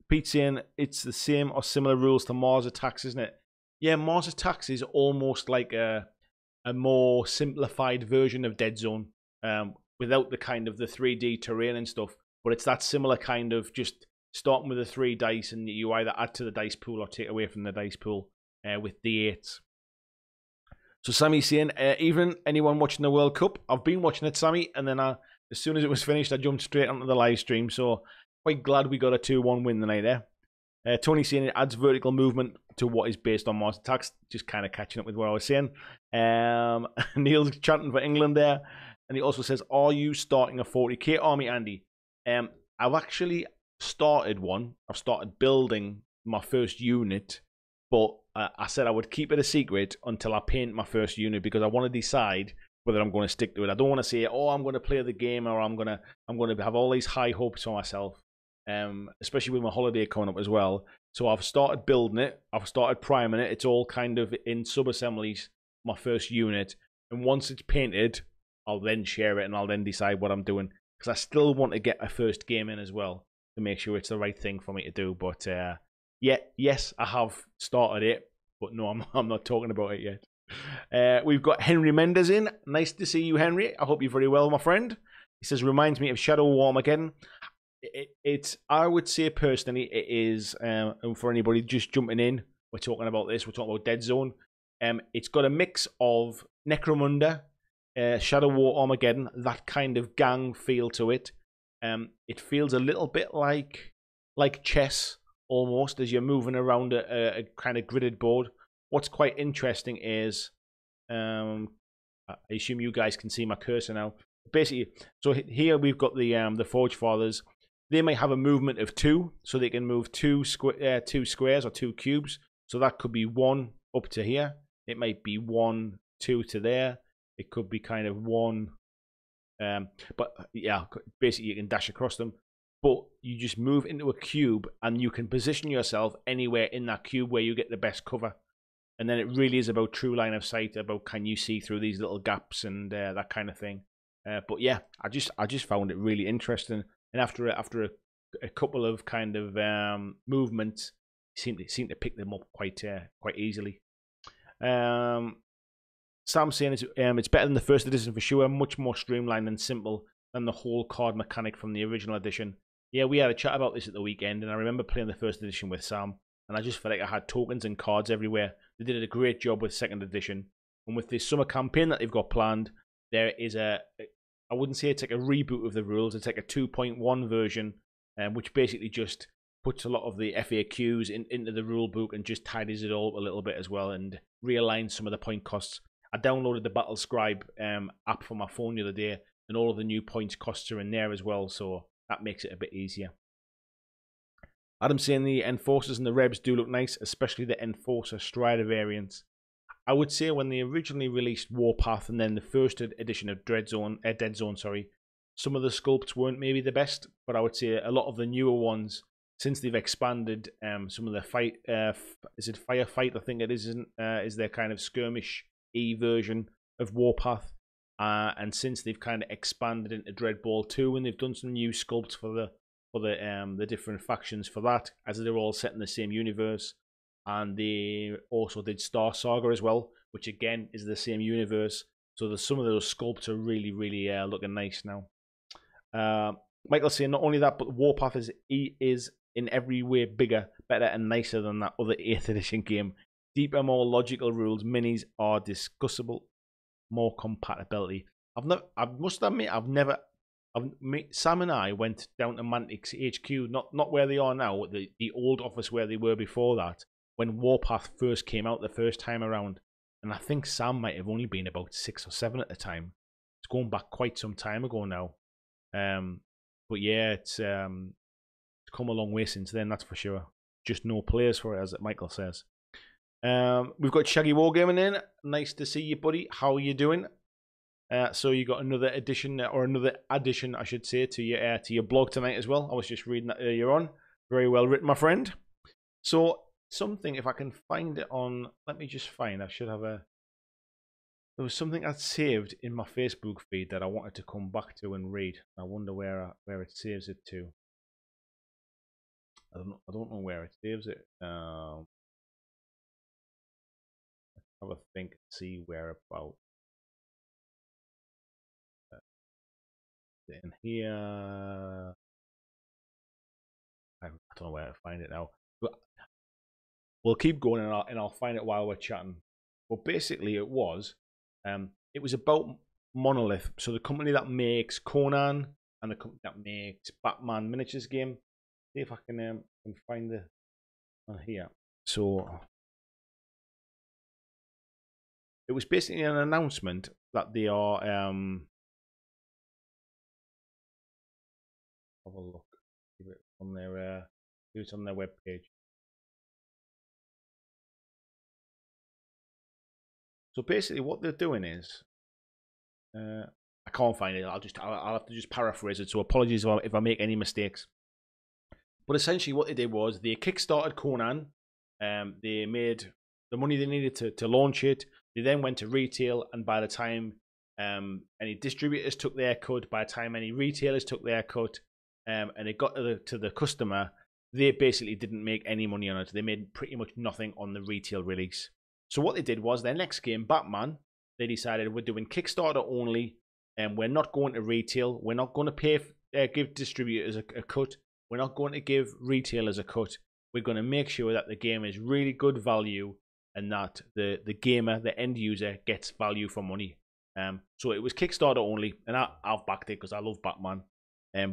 Pete saying it's the same or similar rules to Mars Attacks, isn't it? Yeah, Mars Attacks is almost like a more simplified version of Dead Zone, without the kind of the 3D terrain and stuff. But it's that similar kind of just starting with the 3 dice, and you either add to the dice pool or take away from the dice pool with D8s. So Sammy's saying, even anyone watching the World Cup, I've been watching it, Sammy, and then as soon as it was finished, I jumped straight onto the live stream. So quite glad we got a 2-1 win tonight there. Tony saying it adds vertical movement to what is based on Mars Attacks. Just kind of catching up with what I was saying. Neil's chanting for England there. And he also says, are you starting a 40k army, Andy? I've actually started one. I've started building my first unit. But I said I would keep it a secret until I paint my first unit, because I want to decide whether I'm going to stick to it. I don't want to say, oh, I'm going to play the game, or I'm going to have all these high hopes for myself. Especially with my holiday coming up as well. So I've started building it. I've started priming it. It's all kind of in sub-assemblies, my first unit. And once it's painted, I'll then share it and I'll then decide what I'm doing. Because I still want to get my first game in as well to make sure it's the right thing for me to do. But yeah, yes, I have started it. But no, I'm not talking about it yet. We've got Henry Mendes in. Nice to see you, Henry. I hope you're very well, my friend. He says, reminds me of Shadow War again. It's I would say personally it is, and for anybody just jumping in, we're talking about Dead Zone. It's got a mix of Necromunda, Shadow War Armageddon, that kind of gang feel to it. It feels a little bit like chess almost, as you're moving around a kind of gridded board. What's quite interesting is I assume you guys can see my cursor now. Basically, so here we've got the Forge Fathers. They may have a movement of 2, so they can move two squares or 2 cubes. So that could be 1 up to here. It might be 1, 2 to there. It could be kind of 1. But yeah, basically you can dash across them. But you just move into a cube and you can position yourself anywhere in that cube where you get the best cover. And then it really is about true line of sight, about can you see through these little gaps and that kind of thing. But yeah, I just found it really interesting. And after a couple of kind of movements, seem to pick them up quite easily. Sam's saying it's better than the first edition for sure. Much more streamlined and simple than the whole card mechanic from the original edition. Yeah, we had a chat about this at the weekend, and I remember playing the first edition with Sam, and I just felt like I had tokens and cards everywhere. They did a great job with second edition, and with this summer campaign that they've got planned, there is I wouldn't say it's like a reboot of the rules. It's like a 2.1 version, which basically just puts a lot of the FAQs into the rule book and just tidies it all up a little bit as well, and realigns some of the point costs. I downloaded the Battle Scribe app for my phone the other day, and all of the new points costs are in there as well, so that makes it a bit easier. Adam's saying the Enforcers and the Rebs do look nice, especially the Enforcer Strider variants. I would say when they originally released Warpath and then the first edition of Dead Zone, some of the sculpts weren't maybe the best, but I would say a lot of the newer ones, since they've expanded some of the fight, is it Firefight? I think it is their kind of skirmish-y version of Warpath. And since they've kind of expanded into Dreadball 2 and they've done some new sculpts for the different factions for that, as they're all set in the same universe. And they also did Star Saga as well, which again is the same universe. So some of those sculpts are really, really looking nice now. Michael's saying not only that, but Warpath is in every way bigger, better, and nicer than that other 8th edition game. Deeper, more logical rules. Minis are discussable. More compatibility. I must admit, Sam and I went down to Mantic's HQ, not where they are now, the old office where they were before that, when Warpath first came out the first time around. And I think Sam might have only been about 6 or 7 at the time. It's going back quite some time ago now. But yeah, it's come a long way since then, that's for sure. Just no players for it, as Michael says. We've got Shaggy Wargaming in. Nice to see you, buddy. How are you doing? So you got another addition, I should say, to your blog tonight as well. I was just reading that earlier on. Very well written, my friend. So something, if I can find it on, let me just find. I should have there was something I'd saved in my Facebook feed that I wanted to come back to and read. I wonder where it saves it to. I don't know where it saves it. Have a think, see where about. In here, I don't know where to find it now, but we'll keep going and I'll find it while we're chatting. But basically, it was about Monolith, so the company that makes Conan and the company that makes Batman miniatures game. See if I can find the on here. So it was basically an announcement that they are have a look. See it on their it's on their webpage. So basically, what they're doing is, I can't find it. I'll have to just paraphrase it. So apologies if I make any mistakes. But essentially, what they did was they kickstarted Conan. They made the money they needed to launch it. They then went to retail, and by the time any distributors took their cut, by the time any retailers took their cut, and it got to the customer, they basically didn't make any money on it. They made pretty much nothing on the retail release. So what they did was their next game, Batman, they decided we're doing Kickstarter only, and we're not going to retail. We're not going to give distributors a cut. We're not going to give retailers a cut. We're going to make sure that the game is really good value and that the gamer, the end user, gets value for money. So it was Kickstarter only, and I've backed it because I love Batman.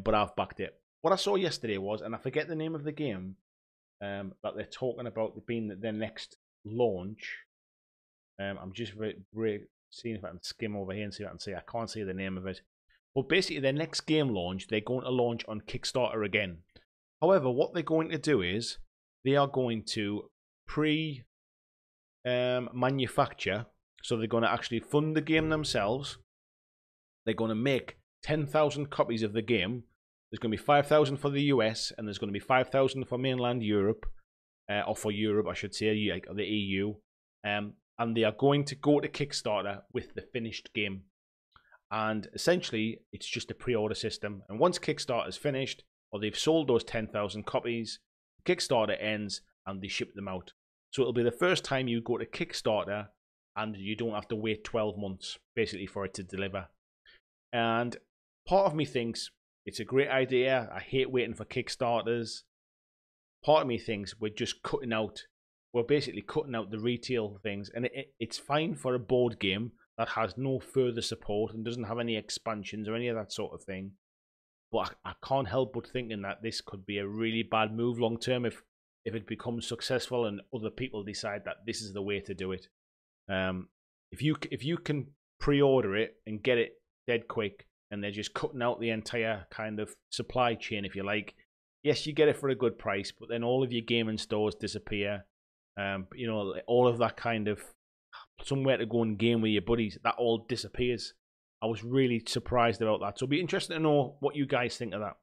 But I've backed it. What I saw yesterday was, and I forget the name of the game that they're talking about being their next launch. I'm just seeing if I can skim over here and see what I can see. I can't see the name of it. But basically, their next game launch, they're going to launch on Kickstarter again. However, what they're going to do is they are going to manufacture. So they're going to actually fund the game themselves. They're going to make 10,000 copies of the game. There's going to be 5,000 for the US, and there's going to be 5,000 for mainland Europe, or for Europe, I should say, like the EU. And they are going to go to Kickstarter with the finished game. And essentially, it's just a pre-order system. And once Kickstarter is finished, or they've sold those 10,000 copies, Kickstarter ends and they ship them out. So it'll be the first time you go to Kickstarter and you don't have to wait 12 months, basically, for it to deliver. And part of me thinks it's a great idea. I hate waiting for Kickstarters. Part of me thinks we're basically cutting out the retail things. And it's fine for a board game that has no further support and doesn't have any expansions or any of that sort of thing. But I can't help but thinking that this could be a really bad move long term if it becomes successful and other people decide that this is the way to do it. If you can pre-order it and get it dead quick, and they're just cutting out the entire kind of supply chain, if you like, yes, you get it for a good price, but then all of your gaming stores disappear. You know, all of that kind of somewhere to go and game with your buddies, that all disappears. I was really surprised about that. So it'll be interesting to know what you guys think of that.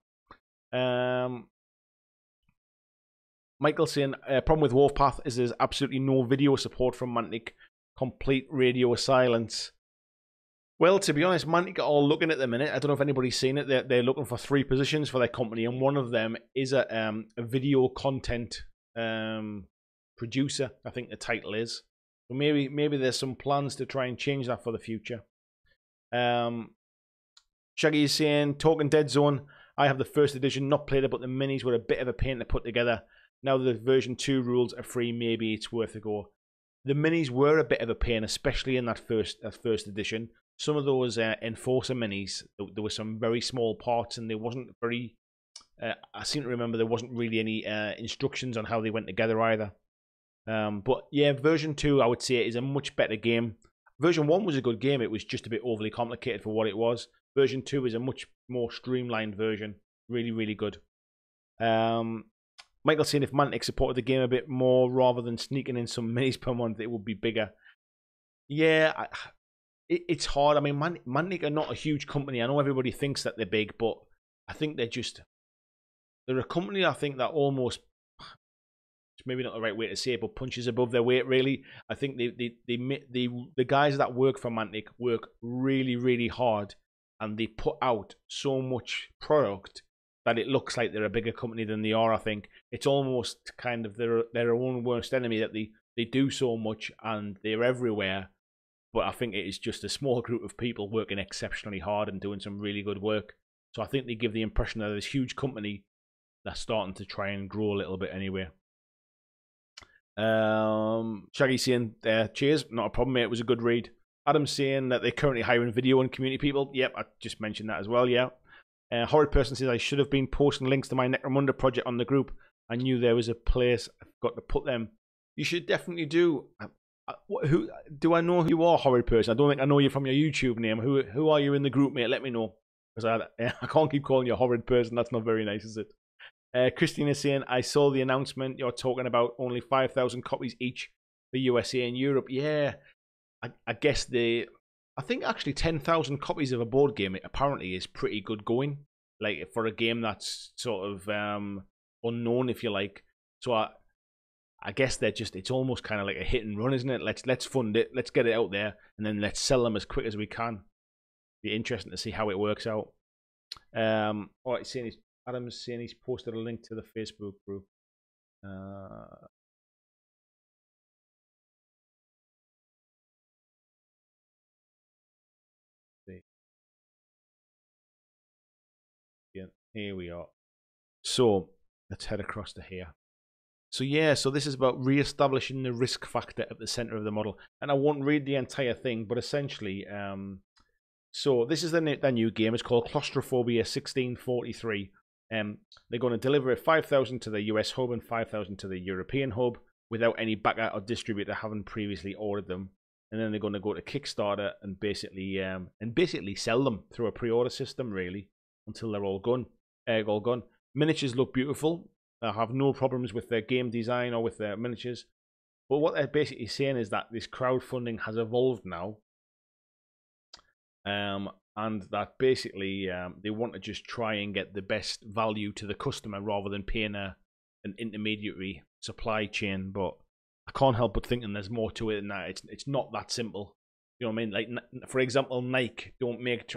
Michael saying, problem with Wolfpath is there's absolutely no video support from Mantic. Complete radio silence. Well, to be honest, Mantic are all looking at the minute. I don't know if anybody's seen it. They're looking for 3 positions for their company, and one of them is a video content producer, I think the title is. So maybe there's some plans to try and change that for the future. Shaggy is saying, Talking Dead Zone, I have the first edition, not played it, but the minis were a bit of a pain to put together. Now the version 2 rules are free, maybe it's worth a go. The minis were a bit of a pain, especially in that first edition. Some of those Enforcer minis, there were some very small parts, and there wasn't very... I seem to remember there wasn't really any instructions on how they went together either. But yeah, version 2, I would say, is a much better game. Version 1 was a good game. It was just a bit overly complicated for what it was. Version 2 is a much more streamlined version. Really, really good. Michael saying if Mantic supported the game a bit more rather than sneaking in some minis per month, it would be bigger. Yeah, it's hard. I mean, Mantic are not a huge company. I know everybody thinks that they're big, but I think they're a company, I think, that almost... It's maybe not the right way to say it, but punches above their weight, really. I think the guys that work for Mantic work really, really hard, and they put out so much product that it looks like they're a bigger company than they are, I think. It's almost kind of their own worst enemy, that they do so much and they're everywhere, but I think it is just a small group of people working exceptionally hard and doing some really good work. So I think they give the impression that this huge company that's starting to try and grow a little bit anyway. Shaggy saying, cheers, not a problem, mate, it was a good read. Adam saying that they're currently hiring video and community people. Yep, I just mentioned that as well, yeah. Horrid Person says, I should have been posting links to my Necromunda project on the group. I knew there was a place I've got to put them. You should definitely do. Who do I know who you are, Horrid Person? I don't think I know you from your YouTube name. Who are you in the group, mate? Let me know. Because I can't keep calling you a Horrid Person. That's not very nice, is it? Christine is saying, I saw the announcement. You're talking about only 5,000 copies each for USA and Europe. Yeah, I guess I think actually 10,000 copies of a board game apparently is pretty good going. Like for a game that's sort of unknown, if you like. So I guess it's almost kind of like a hit and run, isn't it? Let's fund it, let's get it out there, and then let's sell them as quick as we can. Be interesting to see how it works out. All right, Adam's saying he's posted a link to the Facebook group. Yeah, here we are. So let's head across to here. So yeah, so this is about re-establishing the risk factor at the center of the model. And I won't read the entire thing, but essentially, so this is the new game. It's called Claustrophobia 1643. They're going to deliver 5,000 to the US hub and 5,000 to the European hub without any backer or distributor having previously ordered them. and then they're going to go to Kickstarter and basically sell them through a pre-order system, really, until they're all gone. Miniatures look beautiful. I have no problems with their game design or with their miniatures. But what they're basically saying is that this crowdfunding has evolved now, and that basically they want to just try and get the best value to the customer rather than paying an intermediary supply chain. But I can't help but thinking there's more to it than that. It's not that simple. You know what I mean? Like, for example, Nike don't make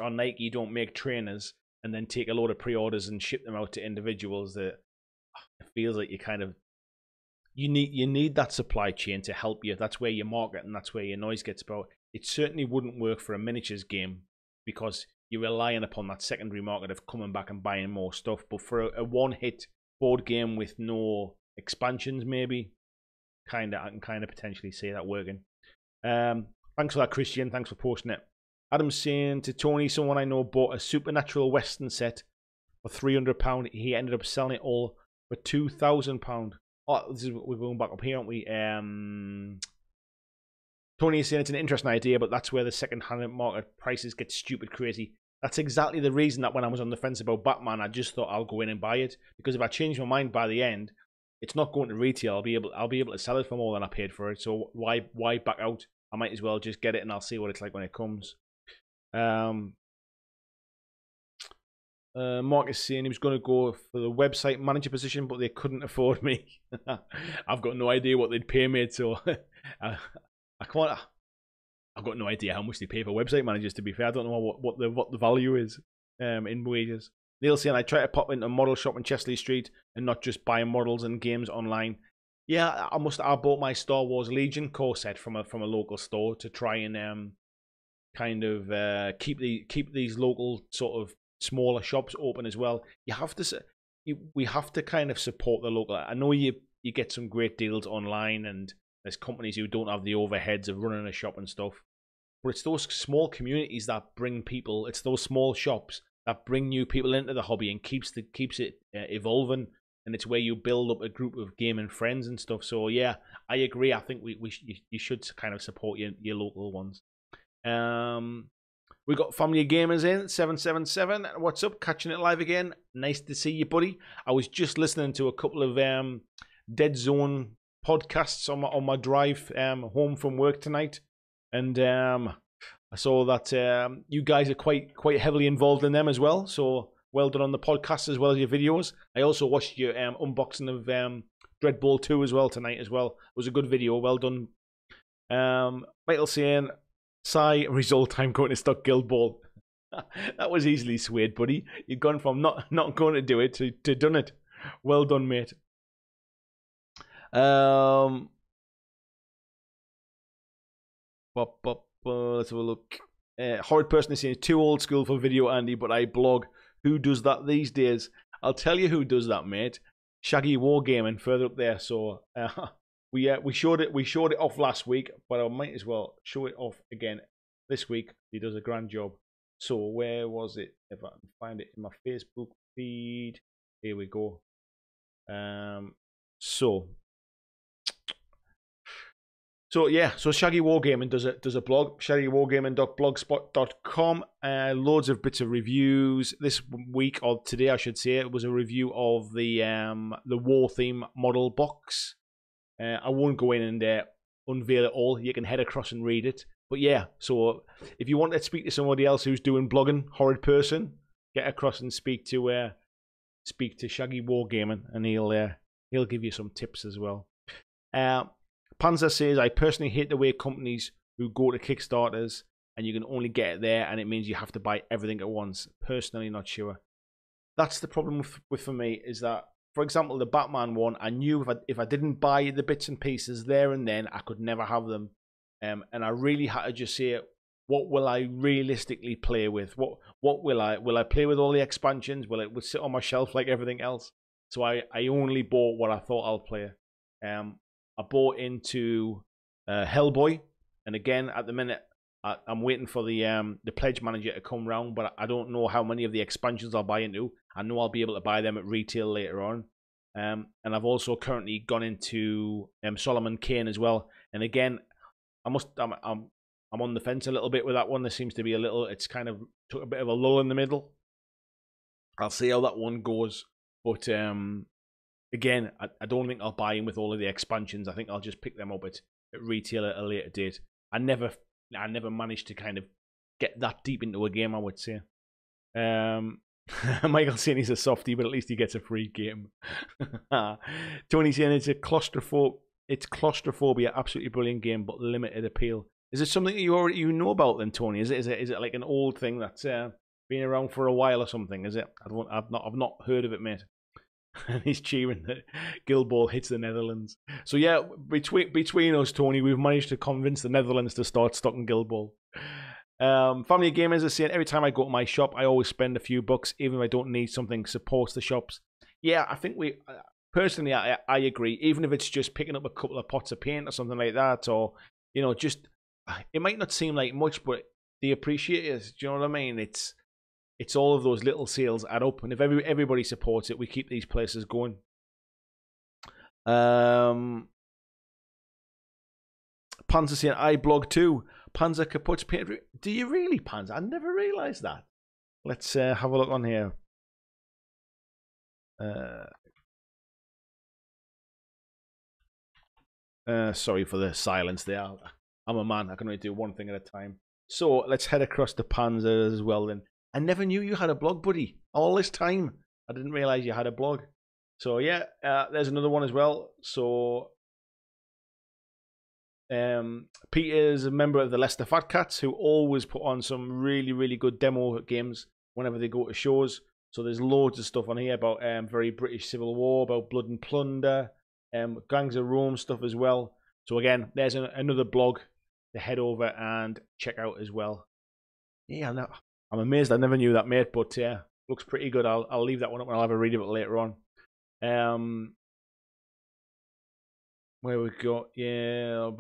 trainers and then take a load of pre-orders and ship them out to individuals. That it feels like you need that supply chain to help you. That's where your market and that's where your noise gets about. It certainly wouldn't work for a miniatures game because you're relying upon that secondary market of coming back and buying more stuff. But for a one-hit board game with no expansions, maybe, I can potentially see that working. Thanks for that, Christian. Thanks for posting it. Adam's saying to Tony, someone I know bought a Supernatural Western set for £300. He ended up selling it all for £2,000. Oh, we're going back up here, aren't we? Tony is saying it's an interesting idea, but that's where the second-hand market prices get stupid crazy. That's exactly the reason that when I was on the fence about Batman, I just thought I'll go in and buy it, because if I change my mind by the end, it's not going to retail. I'll be able to sell it for more than I paid for it. So why back out? I might as well just get it and I'll see what it's like when it comes. Mark is saying he was going to go for the website manager position, but they couldn't afford me. I've got no idea what they'd pay me, so I can't. I've got no idea how much they pay for website managers. To be fair, I don't know what the value is in wages. Neil saying I try to pop into a model shop in Chesley Street and not just buy models and games online. Yeah, I bought my Star Wars Legion core set from a local store to try and keep these local sort of smaller shops open as well. We have to kind of support the local. I know you get some great deals online, and there's companies who don't have the overheads of running a shop and stuff. But it's those small communities that bring people. It's those small shops that bring new people into the hobby and keeps it evolving. And it's where you build up a group of gaming friends and stuff. So yeah, I agree. I think you should kind of support your local ones. We got Family Gamers in 777. What's up? Catching it live again. Nice to see you, buddy. I was just listening to a couple of Dead Zone podcasts on my drive home from work tonight, and I saw that you guys are quite heavily involved in them as well. So well done on the podcast as well as your videos. I also watched your unboxing of Dread Ball 2 as well tonight as well. It was a good video. Well done. Michael saying, "Sigh, result, I'm going to stock Guild Ball." That was easily swayed, buddy. You've gone from not going to do it to done it. Well done, mate. Let's have a look. Horrid person is saying, too old school for video, Andy, but I blog. Who does that these days? I'll tell you who does that, mate. Shaggy Wargaming further up there. So we showed it off last week, but I might as well show it off again this week. He does a grand job. So where was it? If I can find it in my Facebook feed, here we go. So Shaggy Wargaming does a blog, shaggywargaming.blogspot.com. Loads of bits of reviews. This week, or today I should say, it was a review of the war theme model box. I won't go in and unveil it all. You can head across and read it. But yeah, so if you want to speak to somebody else who's doing blogging, horrid person, get across and speak to Shaggy Wargaming, and he'll give you some tips as well. Panzer says, I personally hate the way companies who go to Kickstarters and you can only get it there, and it means you have to buy everything at once. Personally, not sure. That's the problem with for me, is that, for example, the Batman one, I knew if I didn't buy the bits and pieces there and then, I could never have them. And I really had to just say, what will I realistically play with? What will I play with all the expansions? Will it sit on my shelf like everything else? So I only bought what I thought I'll play. I bought into Hellboy, and again at the minute I'm waiting for the pledge manager to come round, but I don't know how many of the expansions I'll buy into. I know I'll be able to buy them at retail later on. And I've also currently gone into Solomon Kane as well. And again, I'm I'm on the fence a little bit with that one. There seems to be it's kind of took a bit of a lull in the middle. I'll see how that one goes. But again, I don't think I'll buy in with all of the expansions. I think I'll just pick them up at retail at a later date. I never managed to kind of get that deep into a game, I would say. Michael's saying he's a softie, but at least he gets a free game. Tony's saying it's claustrophobia, absolutely brilliant game, but limited appeal. Is it something that you know about then, Tony? Is it like an old thing that's been around for a while or something? Is it? I've not heard of it, mate. And he's cheering that Guildball hits the Netherlands. So yeah, between us, Tony, we've managed to convince the Netherlands to start stocking Guildball. Family Gamers are saying every time I go to my shop, I always spend a few bucks, even if I don't need something. Supports the shops. Yeah, I think personally, I agree. Even if it's just picking up a couple of pots of paint or something like that, or just it might not seem like much, but they appreciate it. Do you know what I mean? It's all of those little sales add up, and if everybody supports it, we keep these places going. Panzer saying I blog too. Panzer Kaput's paint. Do you really, Panzer? I never realised that. Let's have a look on here. Sorry for the silence there. I'm a man. I can only do one thing at a time. So let's head across to Panzer as well then. I never knew you had a blog, buddy. All this time, I didn't realise you had a blog. So yeah, there's another one as well. So Peter is a member of the Leicester Fat Cats, who always put on some really, really good demo games whenever they go to shows. So there's loads of stuff on here about very British Civil War, about Blood and Plunder, Gangs of Rome stuff as well. So again, there's another blog to head over and check out as well. Yeah, I'm amazed I never knew that, mate, but yeah, looks pretty good. I'll leave that one up and I'll have a read of it later on. Where we go, yeah,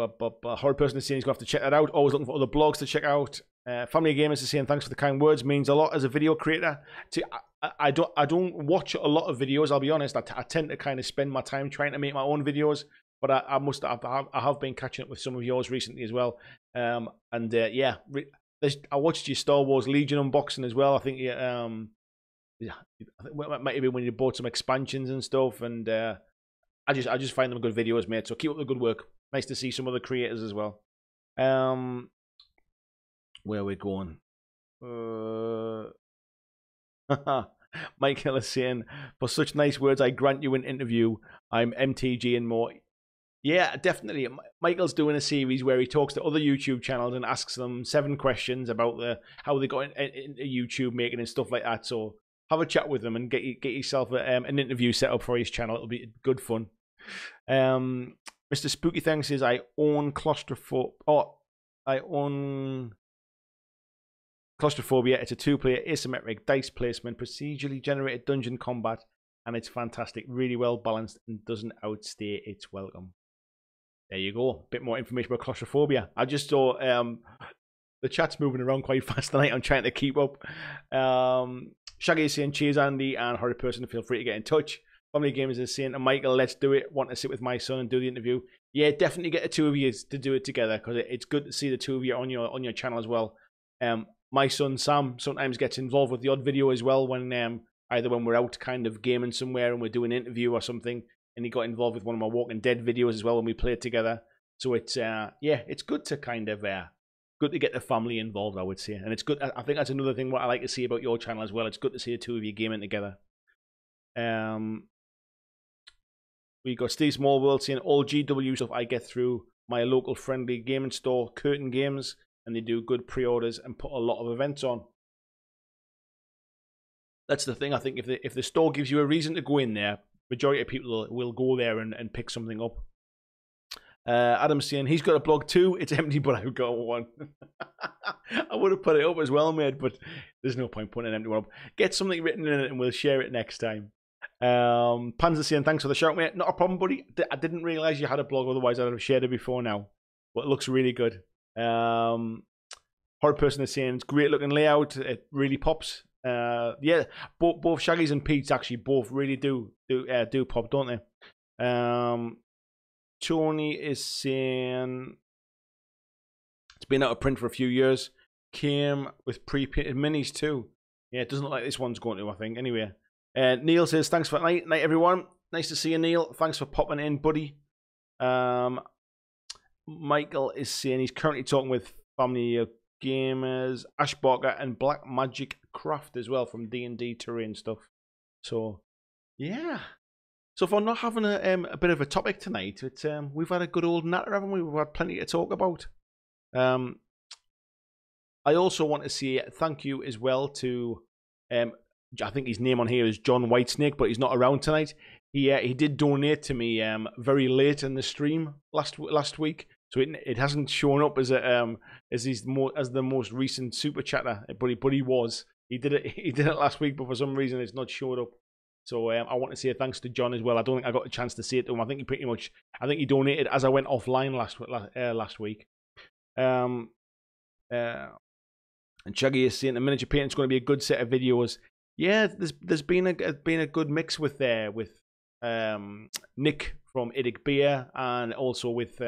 Horror Person is saying he's going to have to check that out. Always looking for other blogs to check out. Family Gamers is saying thanks for the kind words, means a lot as a video creator. I don't watch a lot of videos, I'll be honest. I tend to kind of spend my time trying to make my own videos, but I have been catching up with some of yours recently as well. Yeah, I watched your Star Wars Legion unboxing as well. I think yeah, it might have been when you bought some expansions and stuff, and I just find them good videos, mate. So keep up the good work. Nice to see some other creators as well. Where are we going? Michael is saying, for such nice words, I grant you an interview. I'm MTG and more. Yeah, definitely. Michael's doing a series where he talks to other YouTube channels and asks them 7 questions about how they got into YouTube making and stuff like that. So have a chat with them and get yourself an interview set up for his channel. It'll be good fun. Mr. Spooky Thing says, I own Claustrophobia. It's a 2-player asymmetric dice placement, procedurally generated dungeon combat, and it's fantastic. Really well balanced and doesn't outstay its welcome. There you go. Bit more information about Claustrophobia. I just saw the chat's moving around quite fast tonight. I'm trying to keep up. Shaggy is saying, cheers, Andy, and Horror Person, feel free to get in touch. Family Gamers is saying, Michael, let's do it. Want to sit with my son and do the interview? Yeah, definitely get the two of you to do it together, because it's good to see the two of you on your channel as well. My son Sam sometimes gets involved with the odd video as well when either when we're out kind of gaming somewhere and we're doing an interview or something, and he got involved with one of my Walking Dead videos as well when we played together. So it's yeah, it's good to kind of good to get the family involved, I would say, and it's good. I think that's another thing what I like to see about your channel as well. It's good to see the two of you gaming together. We got Steve Smallworld saying, all GW stuff I get through my local friendly gaming store, Curtain Games, and they do good pre-orders and put a lot of events on. That's the thing. I think if the store gives you a reason to go in there, majority of people will go there and pick something up. Adam's saying he's got a blog too. It's empty, but I've got one. I would have put it up as well, mate, but there's no point putting an empty one up. Get something written in it and we'll share it next time. Panzer saying thanks for the shout, mate. Not a problem, buddy. I didn't realise you had a blog, otherwise I'd have shared it before now. But it looks really good. Horror Person is saying it's great looking layout. It really pops. Yeah, both Shaggy's and Pete's actually both really do pop, don't they? Tony is saying it's been out of print for a few years. Came with pre-painted minis too. Yeah, it doesn't look like this one's going to, I think. Anyway, Neil says, thanks for night, everyone. Nice to see you, Neil. Thanks for popping in, buddy. Michael is saying he's currently talking with Family Gamers, Ash Barker, and BlackJack Craft as well from D&D Terrain stuff. So, yeah. So for not having a bit of a topic tonight, it's we've had a good old natter, haven't we? We've had plenty to talk about. I also want to say thank you as well to, I think his name on here is John Whitesnake, but he's not around tonight. He did donate to me very late in the stream last week, so it hasn't shown up as the most recent super chatter, but he was. He did it last week, but for some reason it's not showed up. So I want to say thanks to John as well. I don't think I got a chance to say it to him. I think he donated as I went offline last week. And Chuggy is saying the miniature painting is going to be a good set of videos. Yeah, there's been a good mix with Nick from Idic Beer and also with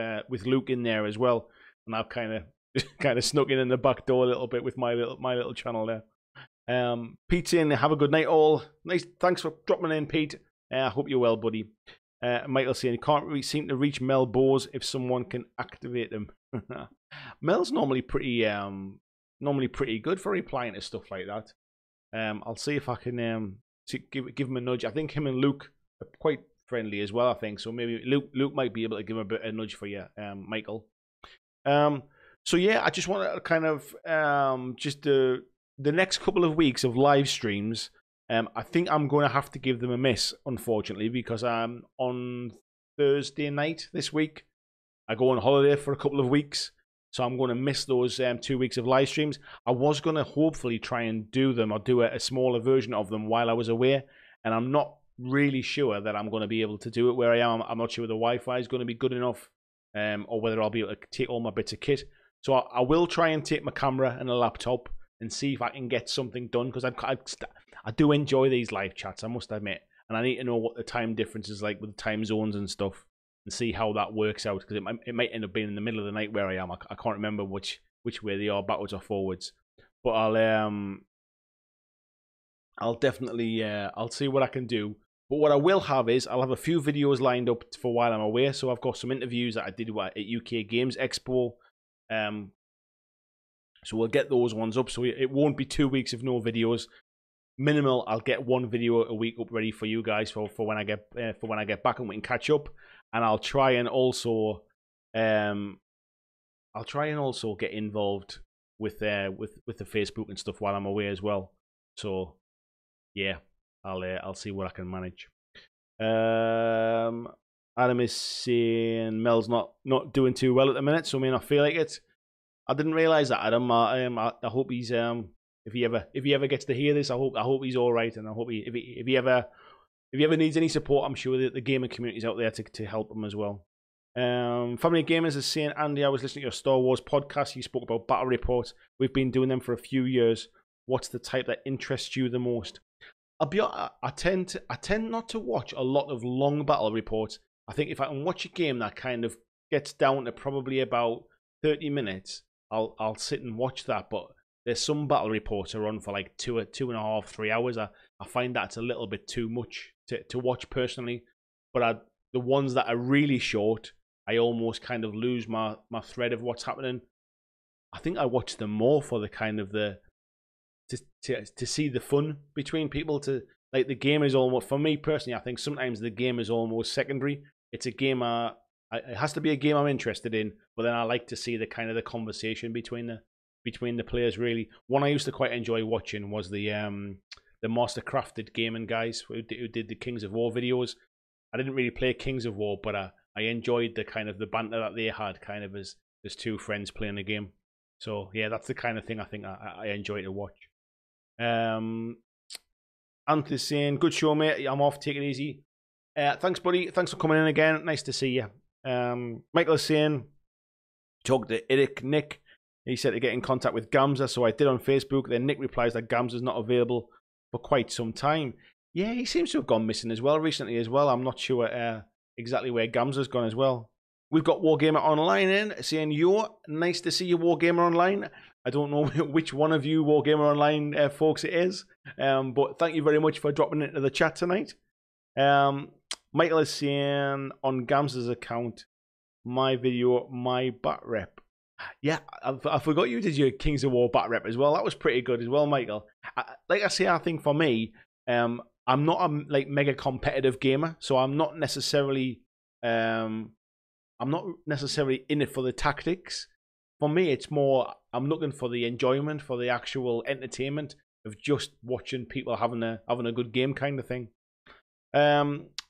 Luke in there as well. And I've kind of snuck in the back door a little bit with my little channel there. Pete's saying have a good night all. Nice, thanks for dropping in, Pete. I hope you're well, buddy. Michael saying can't really seem to reach Mel Bowes if someone can activate him. Mel's normally pretty good for replying to stuff like that. I'll see if I can give him a nudge. I think him and Luke are quite friendly as well, I think. So maybe Luke might be able to give him a bit of a nudge for you, Michael. So yeah, I just want to kind of the next couple of weeks of live streams. I think I'm going to have to give them a miss, unfortunately, because on Thursday night this week, I go on holiday for a couple of weeks. So I'm going to miss those 2 weeks of live streams. I was going to hopefully try and do them or do a smaller version of them while I was away. And I'm not really sure that I'm going to be able to do it where I am. I'm not sure the Wi-Fi is going to be good enough or whether I'll be able to take all my bits of kit. So I will try and take my camera and a laptop and see if I can get something done. Because I do enjoy these live chats, I must admit. And I need to know what the time difference is like with the time zones and stuff. And see how that works out, because it might end up being in the middle of the night where I am. I can't remember which way they are, backwards or forwards. But I'll definitely I'll see what I can do. But what I will have is I'll have a few videos lined up for while I'm away. So I've got some interviews that I did at UK Games Expo. So we'll get those ones up. So it won't be 2 weeks of no videos. Minimal. I'll get one video a week up ready for you guys for when I get back and we can catch up. And I'll try and also get involved with the Facebook and stuff while I'm away as well. So yeah, I'll see what I can manage. Adam is saying Mel's not doing too well at the minute, so may not feel like it. I didn't realise that, Adam. I hope he's if he ever gets to hear this, I hope he's all right, and I hope if he ever needs any support, I'm sure that the gaming community's out there to help him as well. Family Gamers is saying, Andy, I was listening to your Star Wars podcast. You spoke about battle reports. We've been doing them for a few years. What's the type that interests you the most? I tend not to watch a lot of long battle reports. I think if I can watch a game that kind of gets down to probably about 30 minutes, I'll sit and watch that. But there's some battle reports that are on for like 2.5, 3 hours. I find that's a little bit too much to watch personally. But the ones that are really short, I almost kind of lose my thread of what's happening. I think I watch them more for the kind of to see the fun between people. To like the game is almost, for me personally, I think sometimes the game is almost secondary. It's a game it has to be a game I'm interested in, but then I like to see the kind of the conversation between the players. Really, one I used to quite enjoy watching was the Mastercrafted gaming guys who did the Kings of War videos. I didn't really play Kings of War, but I enjoyed the kind of the banter that they had, kind of as two friends playing the game. So yeah, that's the kind of thing I think I enjoy to watch. Anthony's saying, good show, mate. I'm off, take it easy. Thanks, buddy. Thanks for coming in again. Nice to see you. Michael is saying, talk to Nick. He said to get in contact with Gamza, so I did on Facebook. Then Nick replies that Gamza's not available for quite some time. Yeah, he seems to have gone missing as well recently as well. I'm not sure exactly where Gamza's gone as well. We've got Wargamer Online in, saying, yo, nice to see you, Wargamer Online. I don't know which one of you Wargamer Online folks it is, but thank you very much for dropping into the chat tonight. Michael is saying, on Gamsa's account, my video, my bat rep. Yeah, I forgot you did your Kings of War bat rep as well. That was pretty good as well, Michael. Like I say, I think for me, I'm not a mega competitive gamer, so I'm not necessarily in it for the tactics. For me, it's more I'm looking for the enjoyment, for the actual entertainment of just watching people having a good game kind of thing.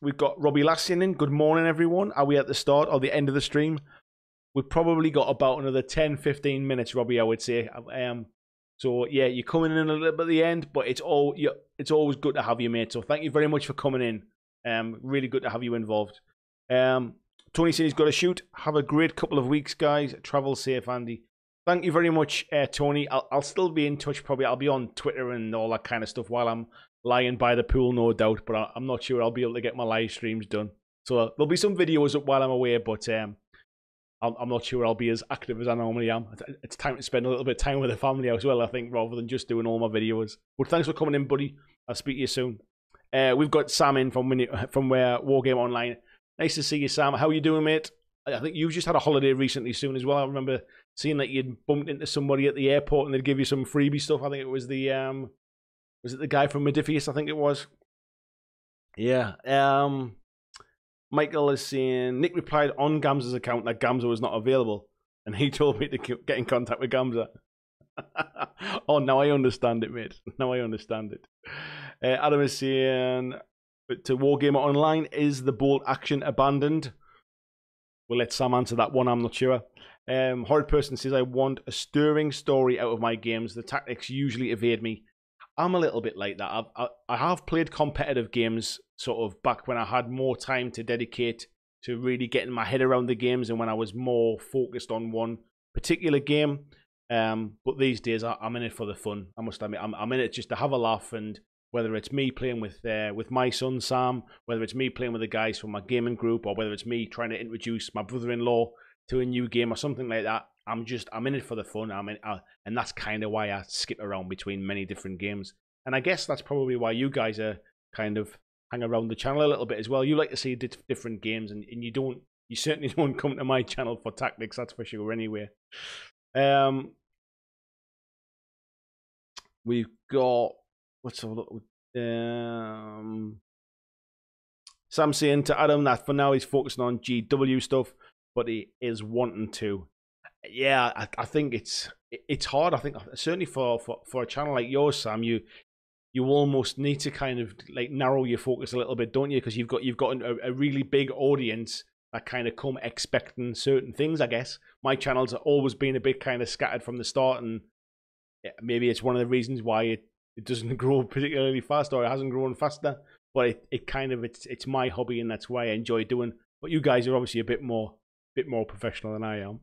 We've got Robbie Lassian in. Good morning, everyone. Are we at the start or the end of the stream? We've probably got about another 10-15 minutes, Robbie, I would say. So, yeah, you're coming in a little bit at the end, but it's always good to have you, mate. So thank you very much for coming in. Really good to have you involved. Tony said he's got to shoot. Have a great couple of weeks, guys. Travel safe, Andy. Thank you very much, Tony. I'll still be in touch, probably. I'll be on Twitter and all that kind of stuff while I'm lying by the pool, no doubt. But I'm not sure I'll be able to get my live streams done. So there'll be some videos up while I'm away, but I'm not sure I'll be as active as I normally am. It's time to spend a little bit of time with the family as well, I think, rather than just doing all my videos. But thanks for coming in, buddy. I'll speak to you soon. We've got Sam in from Wargame Online. Nice to see you, Sam. How are you doing, mate? I think you've just had a holiday recently soon as well. I remember seeing that you'd bumped into somebody at the airport and they'd give you some freebie stuff. I think it was the guy from Modifius, I think it was. Yeah. Michael is saying, Nick replied on Gamza's account that Gamza was not available, and he told me to get in contact with Gamza. Oh, now I understand it, mate. Now I understand it. Adam is saying, to Wargamer Online, is the bolt action abandoned? We'll let Sam answer that one, I'm not sure. Horrid Person says, I want a stirring story out of my games. The tactics usually evade me. I'm a little bit like that. I have played competitive games sort of back when I had more time to dedicate to really getting my head around the games and when I was more focused on one particular game. But these days, I'm in it for the fun. I must admit, I'm in it just to have a laugh, and whether it's me playing with my son Sam, whether it's me playing with the guys from my gaming group, or whether it's me trying to introduce my brother-in-law to a new game or something like that, I'm in it for the fun. And that's kind of why I skip around between many different games. And I guess that's probably why you guys are kind of hang around the channel a little bit as well. You like to see different games, and you certainly don't come to my channel for tactics, that's for sure. Anyway, we've got let's have a look. Sam saying to Adam that for now he's focusing on GW stuff, but he is wanting to. Yeah, I think it's hard. I think certainly for a channel like yours, Sam, you almost need to kind of like narrow your focus a little bit, don't you? Because you've got a really big audience that kind of come expecting certain things. I guess my channel's always been a bit kind of scattered from the start, and maybe it's one of the reasons why it doesn't grow particularly fast, or it hasn't grown faster. But it's my hobby, and that's why I enjoy doing. But you guys are obviously a bit more professional than I am.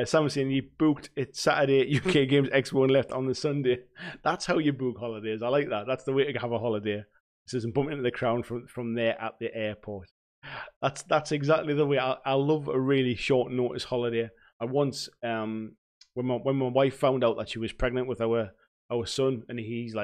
Sam was saying you booked it Saturday UK Games Expo and left on the Sunday. That's how you book holidays. I like that. That's the way to have a holiday. It says I'm bumping into the crown from there at the airport. That's exactly the way. I love a really short notice holiday. I once when my wife found out that she was pregnant with our son, and he's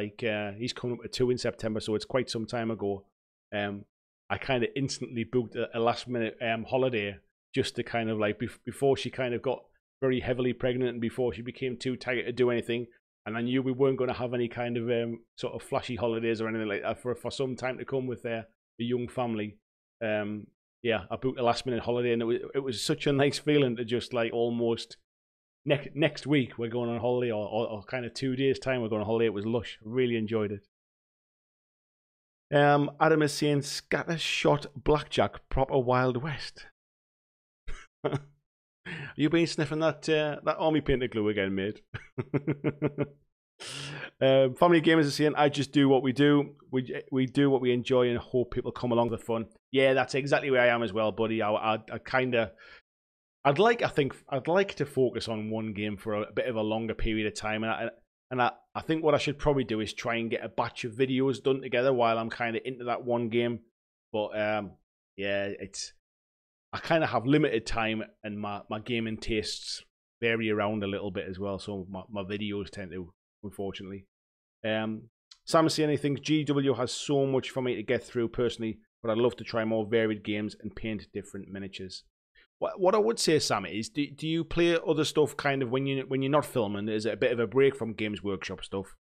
coming up to 2 in September, so it's quite some time ago. I kind of instantly booked a last minute holiday just to kind of like before she kind of got very heavily pregnant and before she became too tired to do anything. And I knew we weren't going to have any kind of sort of flashy holidays or anything like that for some time to come with the young family. Yeah, I booked a last minute holiday, and it was such a nice feeling to just like almost next week we're going on holiday, or kind of 2 days time we're going on holiday. It was lush. Really enjoyed it. Adam is saying scattershot blackjack, proper Wild West. You been sniffing that army painted glue again, mate? Family Gamers are saying, I just do what we do. We do what we enjoy and hope people come along for the fun. Yeah, that's exactly where I am as well, buddy. I'd like to focus on one game for a bit of a longer period of time, and I think what I should probably do is try and get a batch of videos done together while I'm kind of into that one game. But yeah, I kind of have limited time, and my gaming tastes vary around a little bit as well. So my videos tend to, unfortunately. Sam is saying he thinks GW has so much for me to get through personally, but I'd love to try more varied games and paint different miniatures. What I would say, Sam, is do you play other stuff kind of when you're not filming? Is it a bit of a break from Games Workshop stuff?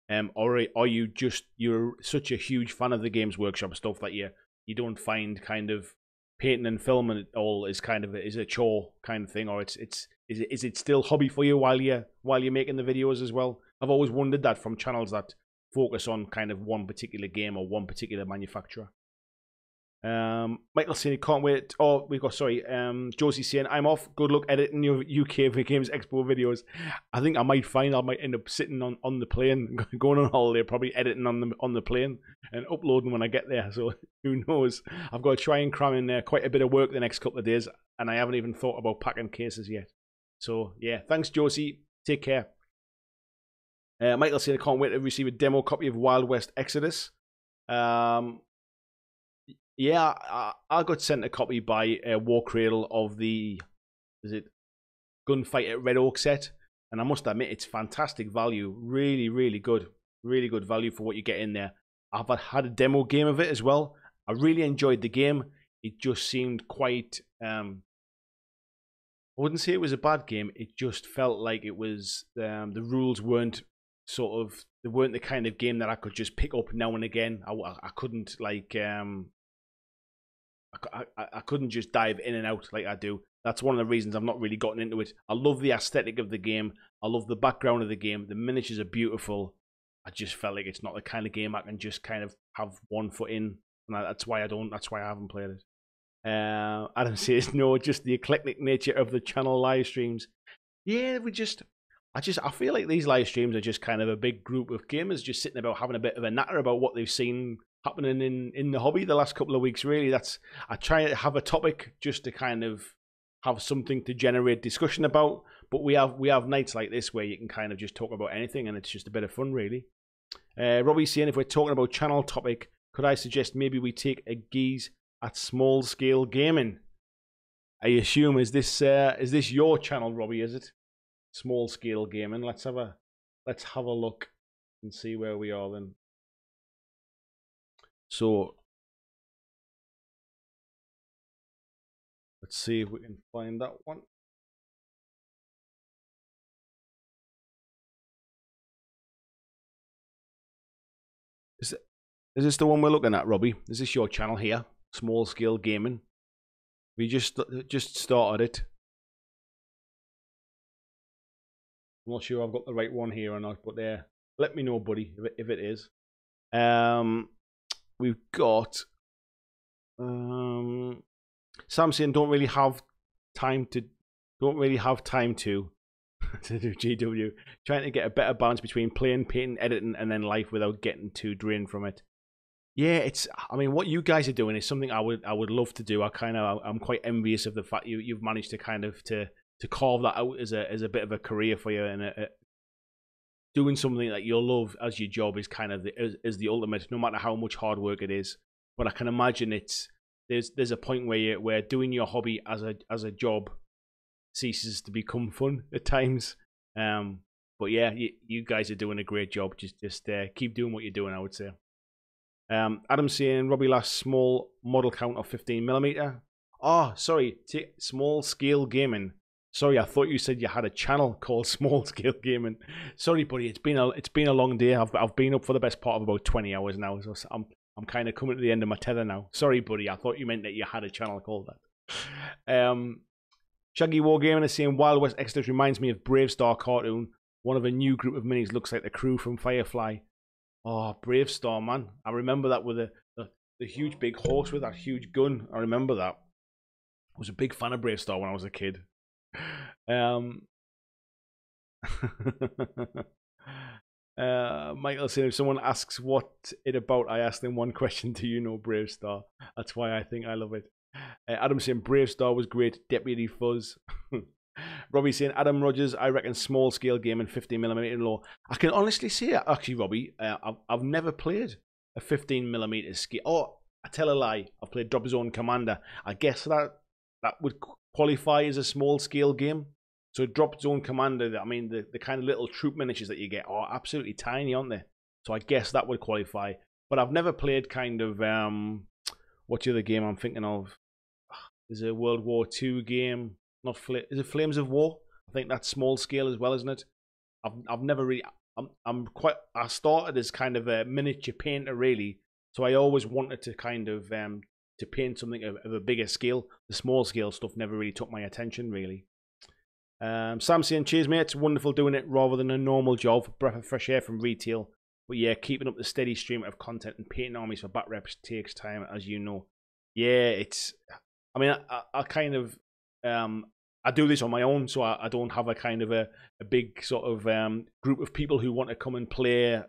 Or are you're such a huge fan of the Games Workshop stuff that you don't find kind of painting and filming it all is kind of is a chore kind of thing, or is it still hobby for you while you're making the videos as well? I've always wondered that from channels that focus on kind of one particular game or one particular manufacturer. Michael saying he can't wait. Oh, we got Josie saying I'm off. Good luck editing your UK Games Expo videos. I think I might end up sitting on the plane, going on holiday, probably editing on the plane and uploading when I get there. So who knows? I've got to try and cram in there quite a bit of work the next couple of days, and I haven't even thought about packing cases yet. So yeah, thanks Josie. Take care. Michael said I can't wait to receive a demo copy of Wild West Exodus. Yeah, I got sent a copy by War Cradle of the Gunfight at Red Oak set, and I must admit it's fantastic value. Really, really good value for what you get in there. I've had a demo game of it as well. I really enjoyed the game. It just seemed quite. I wouldn't say it was a bad game. It just felt like it was the rules weren't they weren't the kind of game that I could just pick up now and again. I couldn't like. I couldn't just dive in and out like I do. That's one of the reasons I've not really gotten into it. I love the aesthetic of the game. I love the background of the game. The miniatures are beautiful. I just felt like it's not the kind of game I can just kind of have one foot in. And that's why I haven't played it. Adam says no, just the eclectic nature of the channel live streams. Yeah, I feel like these live streams are just kind of a big group of gamers just sitting about having a bit of a natter about what they've seen happening in the hobby the last couple of weeks. Really, I try to have a topic just to kind of have something to generate discussion about. But we have nights like this where you can kind of just talk about anything, and it's just a bit of fun, really. Robbie's saying if we're talking about channel topic, could I suggest maybe we take a gaze at small scale gaming? I assume is this your channel, Robbie? Is it small scale gaming? Let's have a look and see where we are then. So let's see if we can find that one. Is this the one we're looking at, Robbie? Is this your channel here? Small scale gaming. We just started it. I'm not sure I've got the right one here or not, but let me know, buddy, if it is. We've got Sam saying don't really have time to to do GW. Trying to get a better balance between playing, painting, editing, and then life without getting too drained from it. Yeah, I mean, what you guys are doing is something I would love to do. I'm quite envious of the fact you've managed to kind of to carve that out as a bit of a career for you, and doing something that you'll love as your job is kind of is the ultimate, no matter how much hard work it is. But I can imagine there's a point where doing your hobby as a job ceases to become fun at times. But yeah, you guys are doing a great job. Just keep doing what you're doing, I would say. Adam's saying Robbie last small model count of 15mm. Oh, sorry, small scale gaming. Sorry, I thought you said you had a channel called Small Scale Gaming. Sorry, buddy, it's been a long day. I've been up for the best part of about 20 hours now, so I'm kind of coming to the end of my tether now. Sorry, buddy, I thought you meant that you had a channel called that. Shaggy Wargaming is saying Wild West Exodus reminds me of Brave Star cartoon. One of a new group of minis looks like the crew from Firefly. Oh, Brave Star, man! I remember that with the huge big horse with that huge gun. I remember that. I was a big fan of Brave Star when I was a kid. Michael saying if someone asks what it about, I ask them one question: do you know Brave Star? That's why I think I love it. Adam saying Brave Star was great. Deputy Fuzz. Robbie saying Adam Rogers, I reckon small scale game and 15mm and low. I can honestly say actually, Robbie, I've never played a 15mm scale. Oh, I tell a lie. I've played Drop Zone Commander. I guess that that would qualify as a small scale game. So Drop Zone Commander, I mean, the kind of little troop miniatures that you get are absolutely tiny, aren't they? So I guess that would qualify. But I've never played kind of, what's the other game I'm thinking of? There's a World War II game. Is it Flames of War? I think that's small scale as well, isn't it? I've never really. I started as kind of a miniature painter, really. So I always wanted to kind of to paint something of a bigger scale. The small scale stuff never really took my attention, really. Sam saying, cheers, mate. It's wonderful doing it rather than a normal job. Breath of fresh air from retail. But yeah, keeping up the steady stream of content and painting armies for back reps takes time, as you know. Yeah, it's. I mean, I kind of. I do this on my own, so I don't have a kind of a big sort of group of people who want to come and play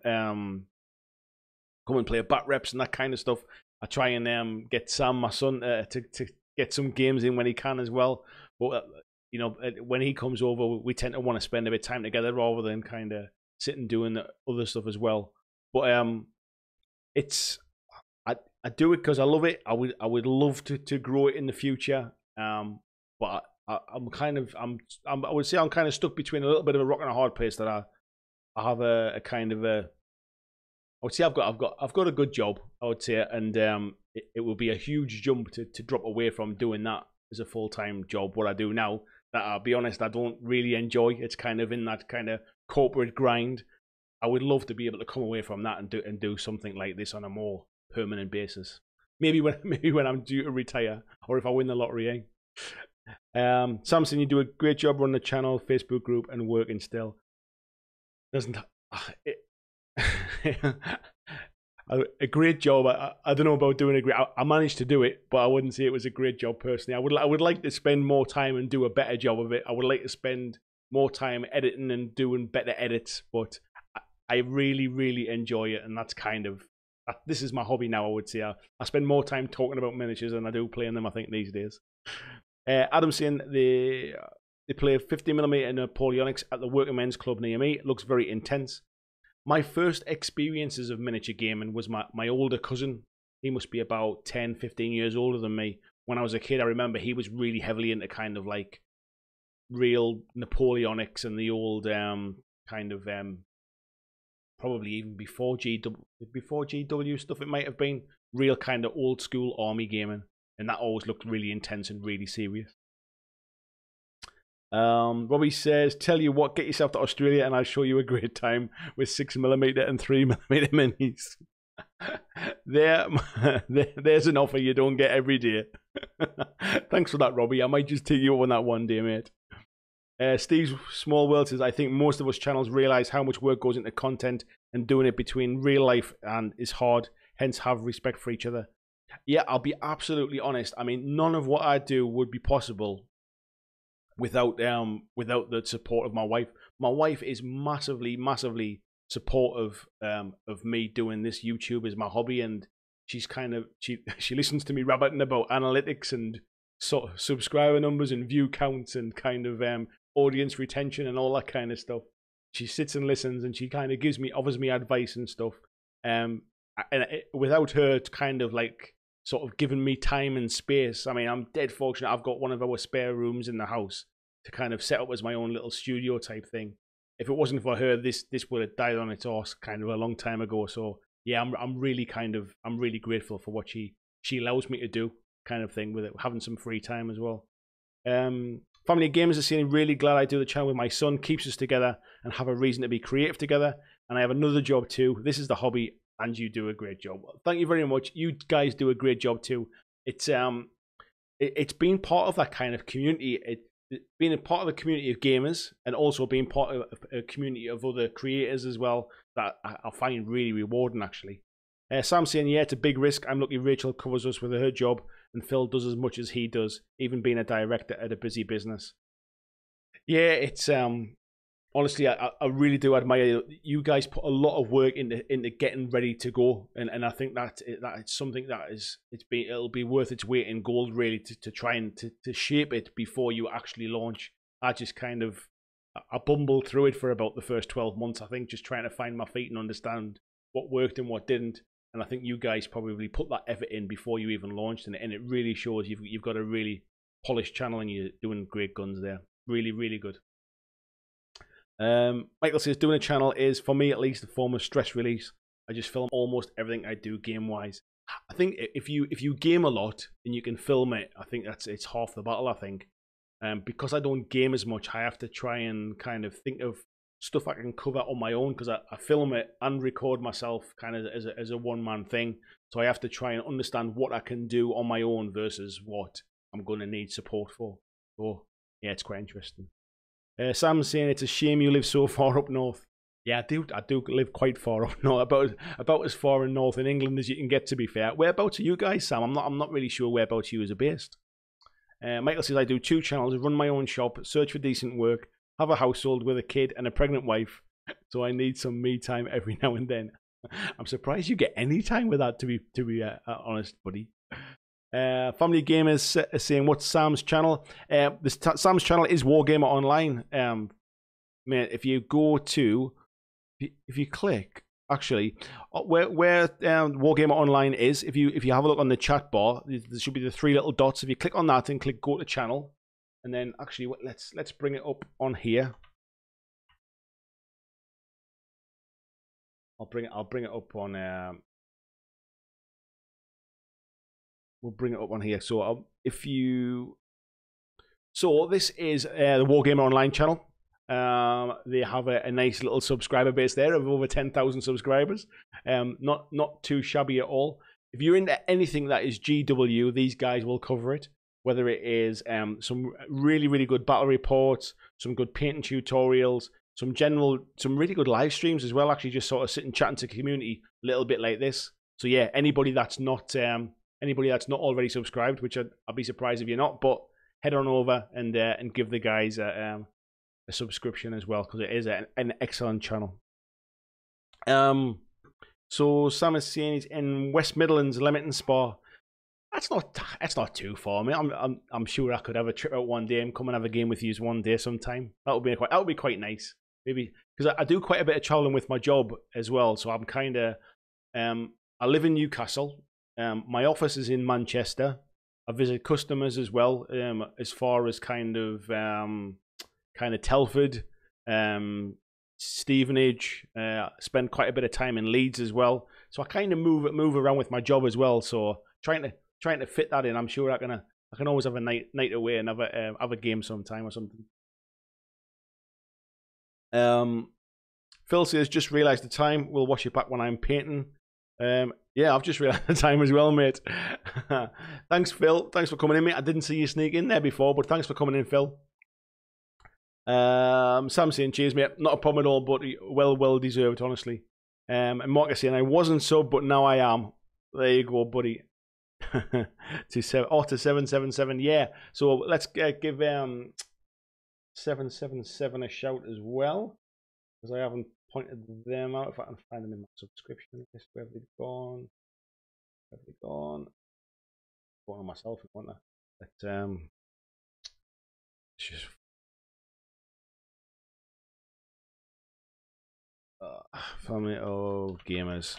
back reps and that kind of stuff. I try and get Sam, my son, to get some games in when he can as well. But you know, when he comes over, we tend to want to spend a bit of time together rather than kind of sitting doing other stuff as well. But it's I do it because I love it. I would love to grow it in the future. But I would say I'm kind of stuck between a little bit of a rock and a hard place. That I have a kind of a. I would say I've got a good job. I would say, and it will be a huge jump to drop away from doing that as a full-time job. What I do now, that I'll be honest, I don't really enjoy. It's kind of in that kind of corporate grind. I would love to be able to come away from that and do something like this on a more permanent basis. Maybe when I'm due to retire, or if I win the lottery. Samson, you do a great job running the channel, Facebook group, and working still. Doesn't a great job. I don't know about doing a great. I managed to do it, but I wouldn't say it was a great job personally. I would like to spend more time and do a better job of it. I would like to spend more time editing and doing better edits, but I really, really enjoy it, and that's kind of this is my hobby now. I would say I spend more time talking about miniatures than I do playing them, I think, these days. Adam saying they play 50mm Napoleonics at the Working Men's Club near me. It looks very intense. My first experiences of miniature gaming was my older cousin. He must be about 10, 15 years older than me. When I was a kid, I remember he was really heavily into kind of like real Napoleonics and the old kind of probably even before GW stuff. It might have been real kind of old school army gaming, and that always looked really intense and really serious. Robbie says, tell you what, get yourself to Australia and I'll show you a great time with 6mm and 3mm minis. There's an offer you don't get every day. Thanks for that, Robbie. I might just take you up on that one day, mate. Steve Small World says, I think most of us channels realize how much work goes into content, and doing it between real life and is hard, hence have respect for each other. Yeah, I'll be absolutely honest. I mean, none of what I do would be possible without the support of my wife. My wife is massively supportive of me doing this. YouTube is my hobby, and she's kind of she listens to me rabbiting about analytics and sort of subscriber numbers and view counts and kind of audience retention and all that kind of stuff. She sits and listens, and she kind of offers me advice and stuff. Without her kind of like sort of giving me time and space, I mean, I'm dead fortunate. I've got one of our spare rooms in the house to kind of set up as my own little studio type thing. If it wasn't for her, this would have died on its arse kind of a long time ago. So yeah, I'm really grateful for what she allows me to do, kind of thing, with it, having some free time as well. Family of Gamers are saying, really glad I do the channel with my son, keeps us together and have a reason to be creative together. And I have another job too. This is the hobby, and you do a great job. Thank you very much. You guys do a great job too. It's been part of that kind of community. Being a part of the community of gamers, and also being part of a community of other creators as well, that I find really rewarding, actually. Sam saying, yeah, it's a big risk. I'm lucky Rachel covers us with her job, and Phil does as much as he does, even being a director at a busy business. Yeah, it's honestly, I really do admire you guys. Put a lot of work into getting ready to go, and I think that it's something that it'll be worth its weight in gold, really, to try and to shape it before you actually launch. I just kind of I bumbled through it for about the first 12 months, I think, just trying to find my feet and understand what worked and what didn't. And I think you guys probably put that effort in before you even launched, and it really shows you've got a really polished channel, and you're doing great guns there. Really, really good. Michael says, doing a channel is, for me at least, a form of stress release. I just film almost everything I do game-wise. I think if you game a lot and you can film it, I think it's half the battle, I think. Because I don't game as much, I have to try and kind of think of stuff I can cover on my own, because I film it and record myself kind of as a one-man thing. So I have to try and understand what I can do on my own versus what I'm going to need support for. So, yeah, it's quite interesting. Sam's saying it's a shame you live so far up north. Yeah, I do live quite far up north, about as far in north in England as you can get, to be fair. Whereabouts are you guys, Sam? I'm not really sure whereabouts you are based. Michael says, I do 2 channels, run my own shop, search for decent work, have a household with a kid and a pregnant wife, so I need some me time every now and then. I'm surprised you get any time with that, to be honest, buddy. Family Gamers saying, what's Sam's channel? Sam's channel is Wargamer Online. Mate, if you go to, if you click, actually, where Wargamer Online is, if you have a look on the chat bar, there should be the 3 little dots. If you click on that and click go to channel, and then actually let's bring it up on here. I'll bring it up on. We'll bring it up on here. So this is the Wargamer Online channel. They have a nice little subscriber base there of over 10,000 subscribers. Not too shabby at all. If you're into anything that is GW, these guys will cover it. Whether it is some really, really good battle reports, some good painting tutorials, some really good live streams as well. Actually, just sort of sitting chatting to the community a little bit like this. So yeah, anybody that's not already subscribed, which I'd be surprised if you're not, but head on over and give the guys a subscription as well, because it is an excellent channel. So Sam is saying he's in West Midlands, Leamington Spa. That's not too far. I mean, I'm sure I could have a trip out one day and come and have a game with you one day sometime. That would be quite nice. Maybe because I do quite a bit of traveling with my job as well. So I'm kind of I live in Newcastle. My office is in Manchester. I visit customers as well, as far as kind of Telford, Stevenage. Spend quite a bit of time in Leeds as well. So I kind of move around with my job as well. So trying to fit that in. I'm sure I can always have a night away and have a game sometime or something. Phil says, just realised the time. We'll watch it back when I'm painting. Yeah, I've just realised the time as well, mate. Thanks, Phil. Thanks for coming in, mate. I didn't see you sneak in there before, but thanks for coming in, Phil. Sam saying, cheers, mate. Not a problem at all, but well deserved, honestly. And Marcus saying, I wasn't sub, but now I am. There you go, buddy. to 777. Yeah. So let's give 777 a shout as well, because I haven't pointed them out. If I can find them in my subscription list, where have they gone? Going on myself, if I want to. But it's just family of gamers.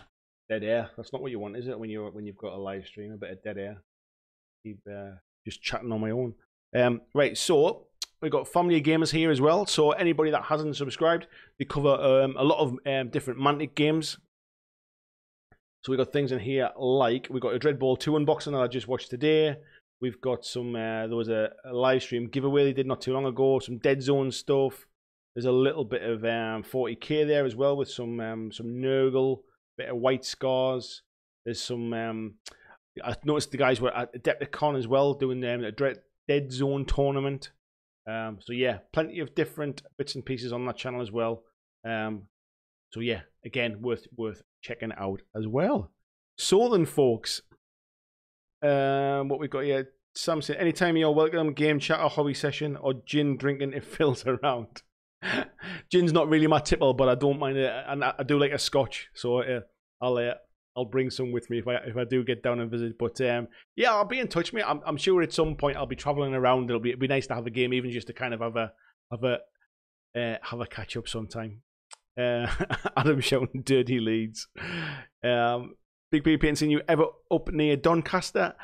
Dead air. That's not what you want, is it? When you've got a live stream, a bit of dead air. Keep just chatting on my own. Right. So we've got family of gamers here as well. So anybody that hasn't subscribed, we cover a lot of different Mantic games. So we've got things in here like we've got a Dreadball 2 unboxing that I just watched today. We've got some. There was a live stream giveaway they did not too long ago. Some Dead Zone stuff. There's a little bit of 40k there as well with some Nurgle. Bit of White Scars. There's some. I noticed the guys were at Adepticon as well, doing a Dead Zone tournament. So yeah, plenty of different bits and pieces on that channel as well. So yeah, again, worth checking out as well. So then, folks, what we've got here. Sam said, anytime you're welcome, game chat or hobby session or gin drinking if Phil's around. Gin's not really my tipple, but I don't mind it, and I do like a scotch, so I'll bring some with me if I do get down and visit. But yeah, I'll be in touch, mate. I'm sure at some point I'll be traveling around. It'd be nice to have a game, even just to kind of have a catch up sometime. Adam shouting dirty leads. Big B painting, you ever up near Doncaster?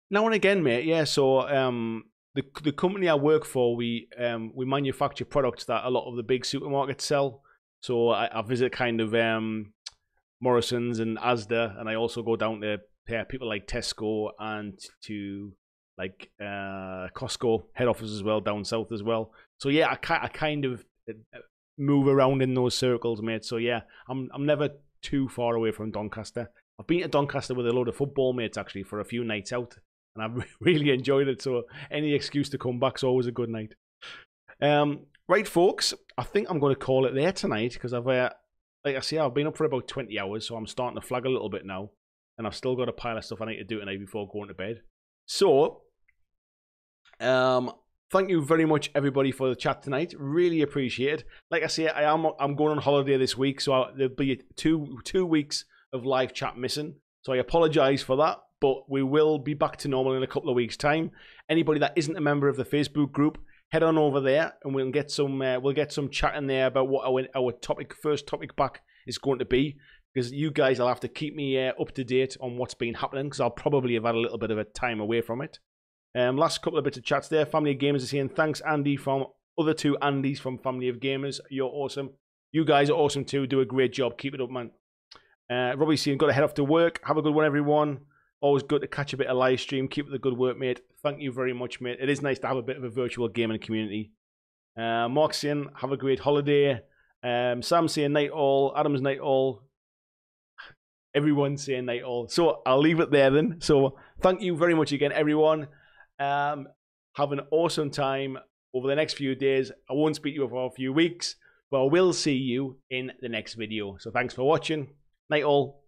Now and again, mate. Yeah, so the company I work for, we manufacture products that a lot of the big supermarkets sell. So I visit kind of Morrison's and Asda, and I also go down to people like Tesco and to like Costco head office as well, down south as well. So yeah, I kind of move around in those circles, mate. So yeah, I'm never too far away from Doncaster. I've been to Doncaster with a load of football mates actually for a few nights out, and I've really enjoyed it. So any excuse to come back's always a good night. Right, folks, I think I'm going to call it there tonight because I've, like I say, I've been up for about 20 hours, so I'm starting to flag a little bit now, and I've still got a pile of stuff I need to do tonight before going to bed. So, thank you very much, everybody, for the chat tonight. Really appreciate it. Like I say, I'm going on holiday this week, so there'll be two weeks of live chat missing. So I apologise for that, but we will be back to normal in a couple of weeks' time. Anybody that isn't a member of the Facebook group, head on over there, and we'll get some chat in there about what our first topic back is going to be. Because you guys will have to keep me up to date on what's been happening, because I'll probably have had a little bit of a time away from it. Last couple of bits of chats there. Family of Gamers is saying thanks, Andy, from other two Andys from Family of Gamers. You're awesome. You guys are awesome too. Do a great job. Keep it up, man. Robbie's saying got to head off to work. Have a good one, everyone. Always good to catch a bit of live stream. Keep up the good work, mate. Thank you very much, mate. It is nice to have a bit of a virtual gaming community. Mark's saying have a great holiday. Sam's saying night all. Adam's night all. Everyone's saying night all. So I'll leave it there then. So thank you very much again, everyone. Have an awesome time over the next few days. I won't speak to you for a few weeks, but I will see you in the next video. So thanks for watching. Night all.